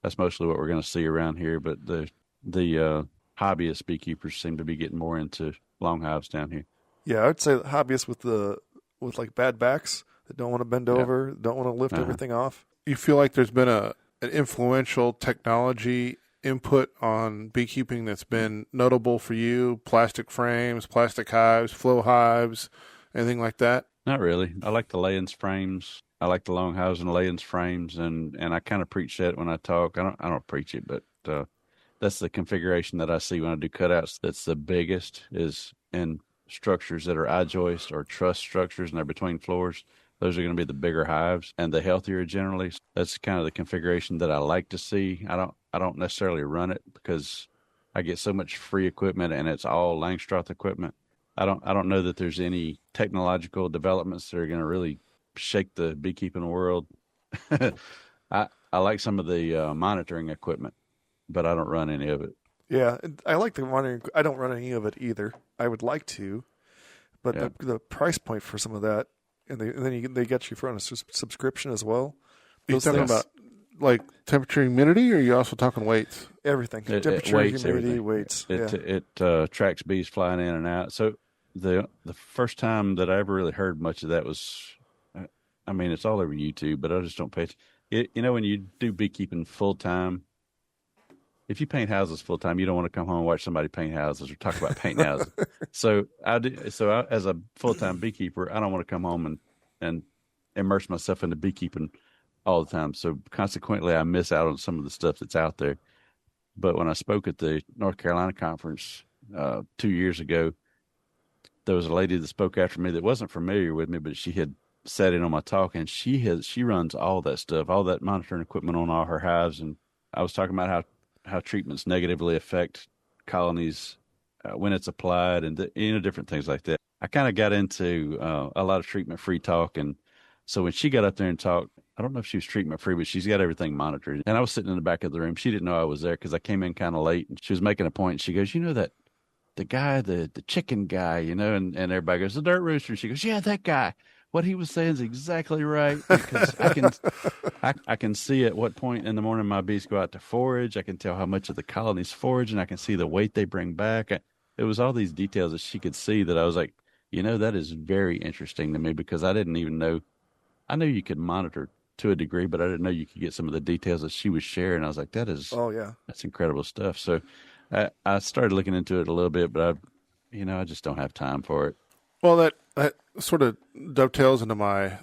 C: that's mostly what we're going to see around here. But the hobbyist beekeepers seem to be getting more into long hives down here.
B: Yeah, I'd say hobbyists with like bad backs that don't want to bend over, don't want to lift everything off.
A: You feel like there's been an influential technology input on beekeeping that's been notable for you? Plastic frames, plastic hives, flow hives, anything like that?
C: Not really. I like the lay-ins frames. I like the long hives and lay-ins frames, and I kind of preach that when I talk. I don't preach it, but that's the configuration that I see when I do cutouts. That's the biggest is in structures that are I-joist or truss structures, and they're between floors. Those are going to be the bigger hives and the healthier generally. That's kind of the configuration that I like to see. I don't necessarily run it because I get so much free equipment and it's all Langstroth equipment. I don't know that there's any technological developments that are going to really shake the beekeeping world. I like some of the monitoring equipment, but I don't run any of it.
B: Yeah, I like the monitoring. I don't run any of it either. I would like to, but the price point for some of that, and then they get you for on a subscription as well.
A: Are you talking about like temperature, humidity, or are you also talking weights?
B: Everything. Temperature,
C: weights,
B: humidity,
C: everything.
B: weights.
C: It tracks bees flying in and out. So the first time that I ever really heard much of that was, I mean, it's all over YouTube, but I just don't pay attention. When you do beekeeping full time, if you paint houses full time, you don't want to come home and watch somebody paint houses or talk about painting houses. So as a full time beekeeper, I don't want to come home and immerse myself into beekeeping all the time. So consequently, I miss out on some of the stuff that's out there. But when I spoke at the North Carolina conference 2 years ago, there was a lady that spoke after me that wasn't familiar with me, but she had sat in on my talk, and she runs all that stuff, all that monitoring equipment on all her hives. And I was talking about how treatments negatively affect colonies when it's applied, and different things like that. I kind of got into a lot of treatment-free talk, and so when she got up there and talked, I don't know if she was treatment-free, but she's got everything monitored. And I was sitting in the back of the room. She didn't know I was there because I came in kind of late, and she was making a point. And she goes, that the guy, the chicken guy, and everybody goes, the Dirt Rooster. And she goes, yeah, that guy. What he was saying is exactly right, because I can see at what point in the morning my bees go out to forage. I can tell how much of the colony's forage, and I can see the weight they bring back. It was all these details that she could see that I was like, that is very interesting to me, because I didn't even know. I knew you could monitor to a degree, but I didn't know you could get some of the details that she was sharing. I was like, that's incredible stuff. So I started looking into it a little bit, but I just don't have time for it.
A: Well, that sort of dovetails into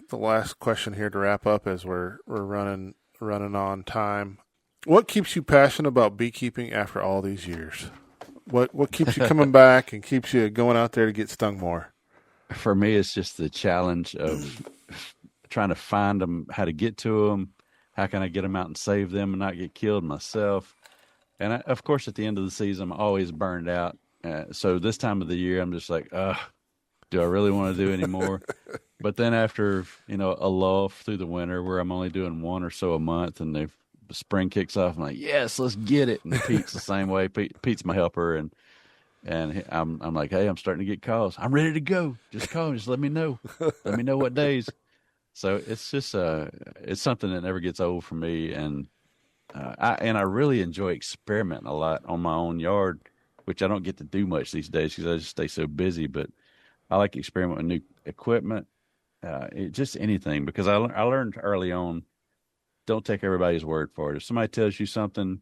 A: the last question here to wrap up, as we're running on time. What keeps you passionate about beekeeping after all these years? What keeps you coming back and keeps you going out there to get stung more?
C: For me, it's just the challenge of trying to find them, how to get to them, how can I get them out and save them and not get killed myself. And of course, at the end of the season, I'm always burned out. So this time of the year, I'm just like, do I really want to do any more? But then after, a lull through the winter where I'm only doing one or so a month, and the spring kicks off, I'm like, yes, let's get it. And Pete's the same way. Pete's my helper. And I'm like, hey, I'm starting to get calls. I'm ready to go. Just call me. Just let me know. Let me know what days. So it's just it's something that never gets old for me. And I really enjoy experimenting a lot on my own yard, which I don't get to do much these days because I just stay so busy. But I like to experiment with new equipment, just anything, because I learned early on, don't take everybody's word for it. If somebody tells you something,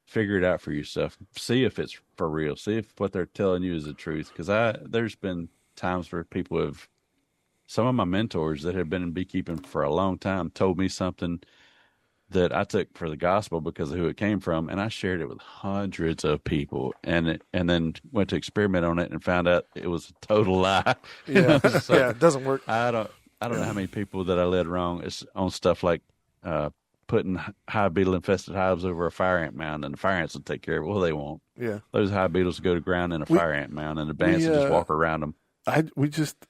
C: figure it out for yourself. See if it's for real. See if what they're telling you is the truth. Because there's been times where people have, some of my mentors that have been in beekeeping for a long time told me something that I took for the gospel because of who it came from, and I shared it with hundreds of people, and then went to experiment on it and found out it was a total lie.
B: Yeah, it doesn't work.
C: I don't know how many people that I led wrong. It's on stuff like putting hive beetle infested hives over a fire ant mound, and the fire ants will take care of it. Well, they won't.
B: Yeah,
C: those hive beetles go to ground in a fire ant mound, and the ants will just walk around them.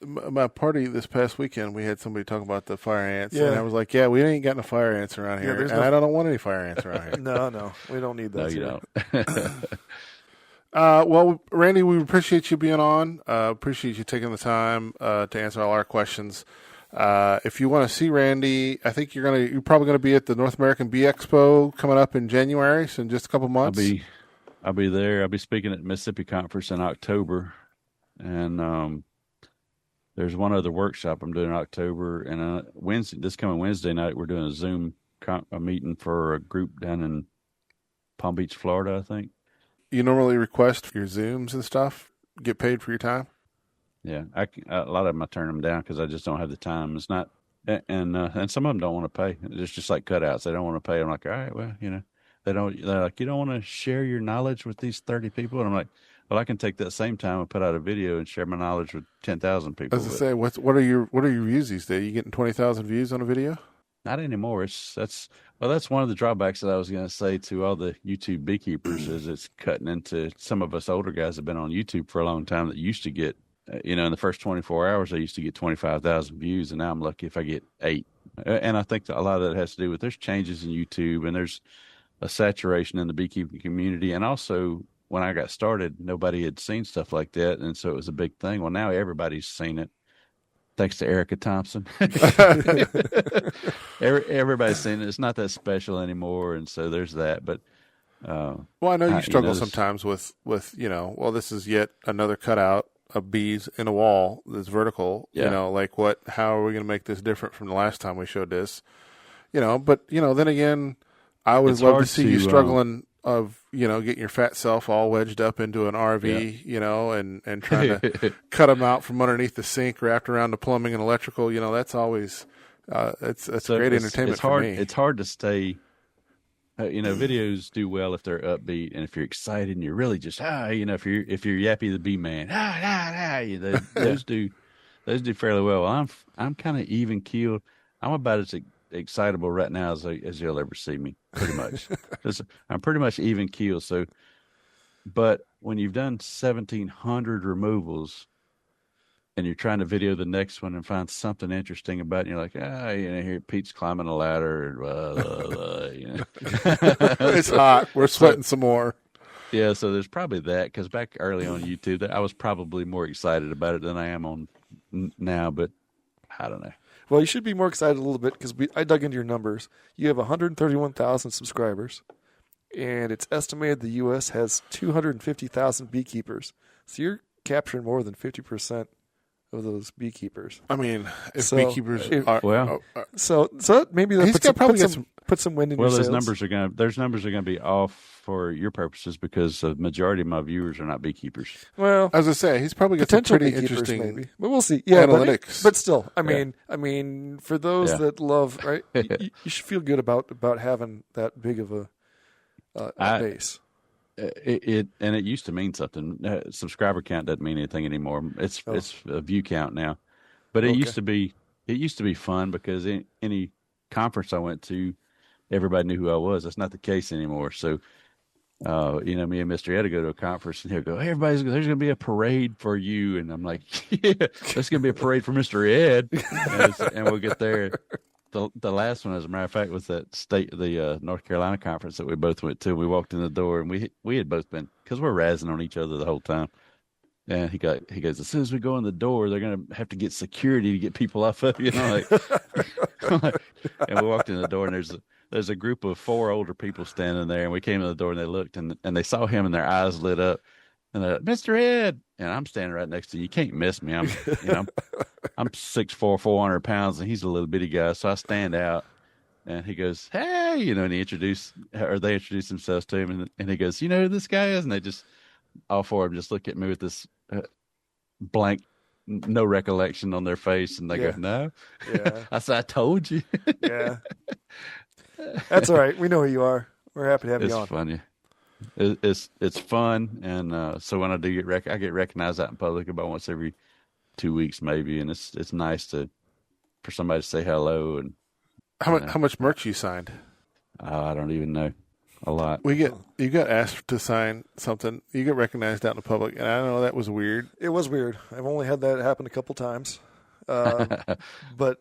A: My party this past weekend, we had somebody talking about the fire ants, and I was like, yeah, we ain't got no fire ants around here, and I don't want any fire ants around here.
B: No, we don't need those.
C: No, you don't.
A: Well, Randy, we appreciate you being on. Appreciate you taking the time to answer all our questions. If you want to see Randy, I think you're probably gonna be at the North American Bee Expo coming up in January, so in just a couple months.
C: I'll be there. I'll be speaking at the Mississippi Conference in October, and there's one other workshop I'm doing in October, and this coming Wednesday night we're doing a Zoom meeting for a group down in Palm Beach, Florida, I think.
A: You normally request for your Zooms and stuff, get paid for your time?
C: Yeah, a lot of them I turn them down because I just don't have the time. It's not, and some of them don't want to pay. It's just like cutouts. They don't want to pay. I'm like, all right, well, they don't. They're like, you don't want to share your knowledge with these 30 people, and I'm like, well, I can take that same time and put out a video and share my knowledge with 10,000 people.
A: As I say, what are your views these days? You getting 20,000 views on a video?
C: Not anymore. That's one of the drawbacks that I was going to say to all the YouTube beekeepers is it's cutting into some of us older guys that have been on YouTube for a long time that used to get, in the first 24 hours, I used to get 25,000 views, and now I'm lucky if I get 8. And I think that a lot of that has to do with there's changes in YouTube, and there's a saturation in the beekeeping community, and also when I got started, nobody had seen stuff like that, and so it was a big thing. Well, now everybody's seen it, thanks to Erica Thompson. Everybody's seen it. It's not that special anymore, and so there's that. But
A: well, I know you struggle sometimes with this is yet another cutout of bees in a wall that's vertical.
C: Yeah.
A: How are we going to make this different from the last time we showed this? But then again, I always love to see you struggling getting your fat self all wedged up into an RV, and trying to cut them out from underneath the sink, wrapped around the plumbing and electrical. That's always it's great entertainment for me.
C: It's hard to stay. Videos do well if they're upbeat and if you're excited and you're really just if you're Yappy the Bee Man, those do fairly well. I'm kind of even keeled. I'm about as excitable right now as you'll ever see me, pretty much. I'm pretty much even keeled. So, but when you've done 1,700 removals and you're trying to video the next one and find something interesting about it, and you're like, here Pete's climbing a ladder,
A: It's hot. We're sweating some more.
C: Yeah, so there's probably that, because back early on YouTube, I was probably more excited about it than I am on now, but I don't know.
B: Well, you should be more excited a little bit, because I dug into your numbers. You have 131,000 subscribers, and it's estimated the U.S. has 250,000 beekeepers. So you're capturing more than 50% of those beekeepers.
A: I mean, if beekeepers are
B: so maybe that put some wind in your sails.
C: Those numbers are going to be off for your purposes, because the majority of my viewers are not beekeepers.
B: Well,
A: as I say, he's probably got some pretty interesting
B: maybe, but we'll see. Yeah,
A: analytics.
B: But still, I mean, for those that love, right, you should feel good about having that big of a base.
C: It used to mean something. Subscriber count doesn't mean anything anymore. It's a view count now, but it used to be fun, because any conference I went to, everybody knew who I was. That's not the case anymore. So, me and Mr. Ed would go to a conference, and he'll go, "Hey, there's going to be a parade for you," and I'm like, "Yeah, there's going to be a parade for Mr. Ed," and we'll get there. The last one, as a matter of fact, was the North Carolina conference that we both went to. We walked in the door, and we had both been, because we're razzing on each other the whole time. And he goes, as soon as we go in the door, they're going to have to get security to get people off of you. And we walked in the door, and there's a group of 4 older people standing there, and we came in the door, and they looked, and they saw him, and their eyes lit up. And they're like, "Mr. Ed," and I'm standing right next to you. You can't miss me. I'm 6'4", 400 pounds, and he's a little bitty guy. So I stand out, and he goes, "Hey," and they introduce themselves to him, and he goes, "You know who this guy is?" And they just, all 4 of them just look at me with this blank, no recollection on their face, and they go, "No."
B: Yeah.
C: I said, "I told you."
B: Yeah. That's all right. We know who you are. We're happy to have you on.
C: It's funny. It's fun, and so when I do I get recognized out in public about once every 2 weeks maybe, and it's nice for somebody to say hello. And
A: how much merch you signed?
C: I don't even know. A lot.
A: You got asked to sign something. You get recognized out in the public, and I know that was weird.
B: It was weird. I've only had that happen a couple times, but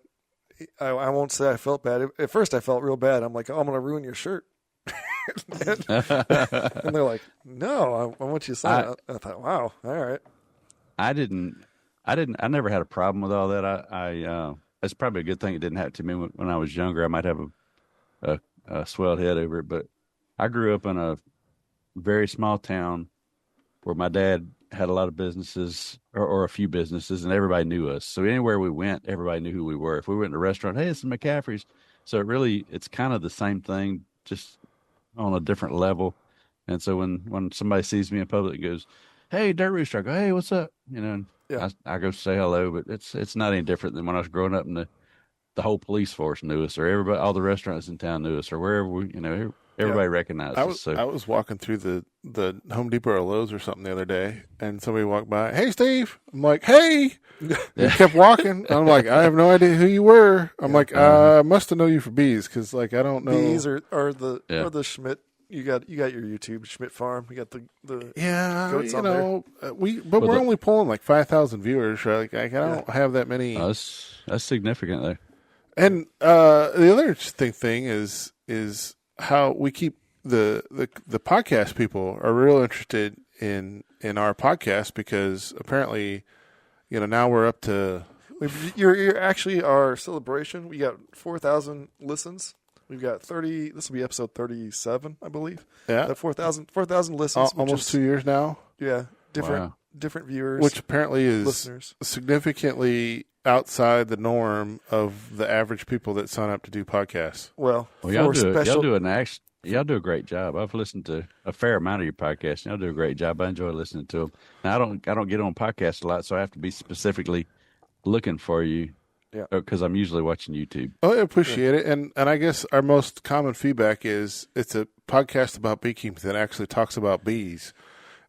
B: I won't say I felt bad. At first, I felt real bad. I'm like, "Oh, I'm going to ruin your shirt." And they're like, "No, I want you to sign it." I thought, wow, all right.
C: I never had a problem with all that. It's probably a good thing it didn't happen to me when I was younger. I might have a swelled head over it, but I grew up in a very small town where my dad had a lot of businesses, or a few businesses, and everybody knew us. So anywhere we went, everybody knew who we were. If we went to a restaurant, "Hey, it's the McCaffreys." So it's kind of the same thing, just on a different level. And so when somebody sees me in public and goes, "Hey, Dirt Rooster," I go, "Hey, what's up?" I go say hello, but it's not any different than when I was growing up, and the whole police force knew us, or all the restaurants in town knew us, or wherever everybody recognized us. So
A: I was walking through the Home Depot or Lowe's or something the other day, and somebody walked by. "Hey, Steve." I'm like, "Hey." He kept walking. I'm like, "I have no idea who you were." I'm like, "I must have known you for bees, because I don't know."
B: Bees or the Schmidt. You got your YouTube Schmidt Farm. You got the goats on there.
A: We're only pulling like 5,000 viewers. Right? I don't have that many.
C: That's significant though.
A: And the other interesting thing is how we keep the podcast people are real interested in our podcast, because apparently, now we're up to.
B: You're actually our celebration. We got 4,000 listens. We've got 30. This will be episode 37, I believe.
A: Yeah,
B: 4,000 listens.
A: Almost 2 years now.
B: Yeah, different viewers,
A: which apparently is
B: listeners.
A: Significantly outside the norm of the average people that sign up to do podcasts.
B: Well,
C: y'all do Y'all do a great job. I've listened to a fair amount of your podcasts. Y'all do a great job. I enjoy listening to them. Now, I don't get on podcasts a lot, so I have to be specifically looking for you.
B: Yeah.
C: Because I'm usually watching YouTube.
A: Oh, I appreciate it. And I guess our most common feedback is it's a podcast about beekeeping that actually talks about bees.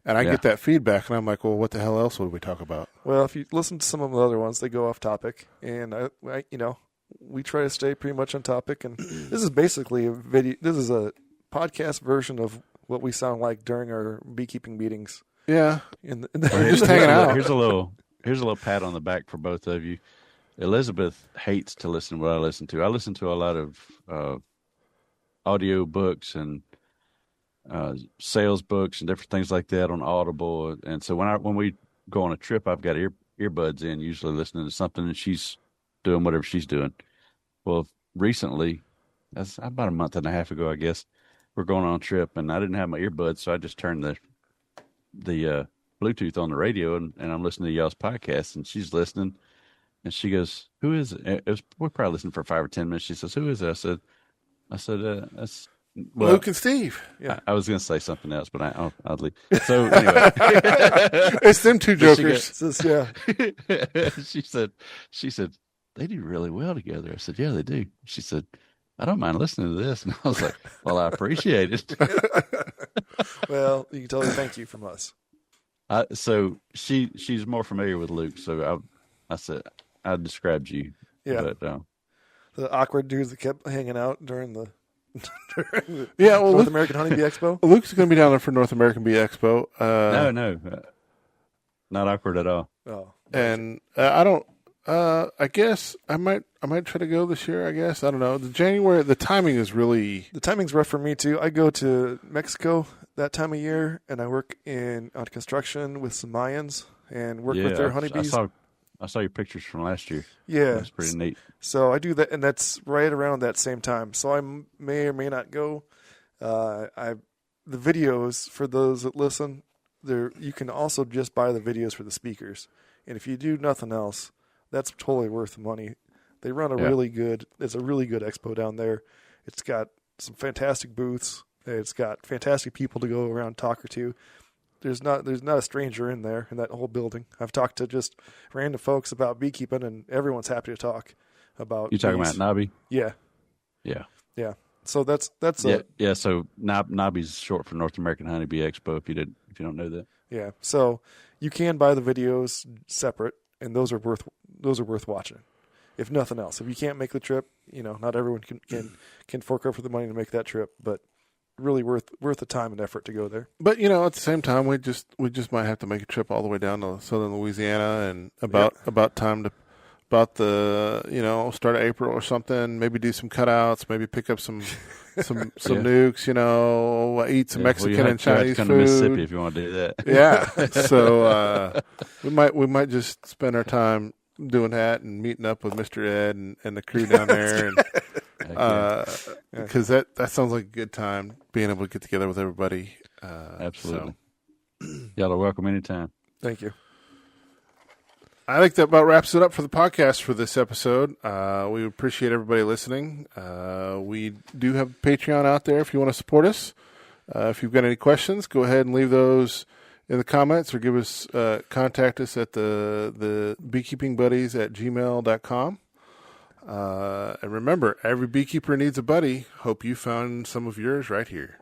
A: And I get that feedback, and I'm like, well, what the hell else would we talk about?
B: Well, if you listen to some of the other ones, they go off topic, and I we try to stay pretty much on topic. And this is basically a video. This is a podcast version of what we sound like during our beekeeping meetings.
A: Yeah,
C: We're
A: just hanging out.
C: Here's a little pat on the back for both of you. Elizabeth hates to listen to what I listen to. I listen to a lot of audio books and sales books and different things like that on Audible. And so when we go on a trip, I've got earbuds in, usually listening to something, and she's doing whatever she's doing. Well, recently, that's about a month and a half ago, I guess, we're going on a trip, and I didn't have my earbuds, so I just turned the Bluetooth on the radio, and I'm listening to y'all's podcast, and she's listening. And she goes, "Who is it?" We're probably listening for 5 or 10 minutes. She says, "Who is it?" I said, "That's
A: Luke and Steve."
B: Yeah.
C: I was going to say something else, but I'll leave. So anyway,
A: It's them two jokers.
C: She said they do really well together. I said, "Yeah, they do." She said, "I don't mind listening to this," and I was like, "Well, I appreciate it."
B: Well, you can tell her thank you from us.
C: So she's more familiar with Luke. So I said I described you.
B: Yeah.
C: But,
B: the awkward dudes that kept hanging out during the
A: Well,
B: North American Honeybee Expo.
A: Luke's going to be down there for North American Bee Expo.
C: No, not awkward at all.
B: Oh,
A: And I don't. I guess I might try to go this year. I guess I don't know. The timing is really.
B: the timing's rough for me too. I go to Mexico that time of year, and I work on construction with some Mayans and work with their honeybees.
C: I saw your pictures from last year.
B: Yeah,
C: That's pretty neat.
B: So I do that, and that's right around that same time. So I may or may not go. The videos for those that listen, you can also just buy the videos for the speakers, and if you do nothing else, that's totally worth the money. They run it's a really good expo down there. It's got some fantastic booths. It's got fantastic people to go around and talk to. There's not a stranger in there in that whole building. I've talked to just random folks about beekeeping, and everyone's happy to talk about.
C: You talking
B: bees.
C: about Nobby?
B: Yeah.
C: Yeah.
B: So that's
C: yeah. So Nobby's short for North American Honeybee Expo. If you don't know that.
B: Yeah. So you can buy the videos separate, and those are worth watching. If nothing else, if you can't make the trip, not everyone can fork over the money to make that trip, but really worth the time and effort to go there.
A: But at the same time, we just might have to make a trip all the way down to southern Louisiana, and about the start of April or something. Maybe do some cutouts. Maybe pick up some nukes. Eat some Mexican and Chinese
C: come
A: food.
C: to Mississippi if you want to do that.
A: Yeah. So we might just spend our time doing that and meeting up with Mr. Ed and the crew down there, and because that sounds like a good time, being able to get together with everybody.
C: Absolutely. Y'all are welcome anytime.
B: Thank you.
A: I think that about wraps it up for the podcast for this episode. We appreciate everybody listening. We do have Patreon out there if you want to support us. If you've got any questions, go ahead and leave those in the comments, or contact us at the beekeepingbuddies@gmail.com. And remember, every beekeeper needs a buddy. Hope you found some of yours right here.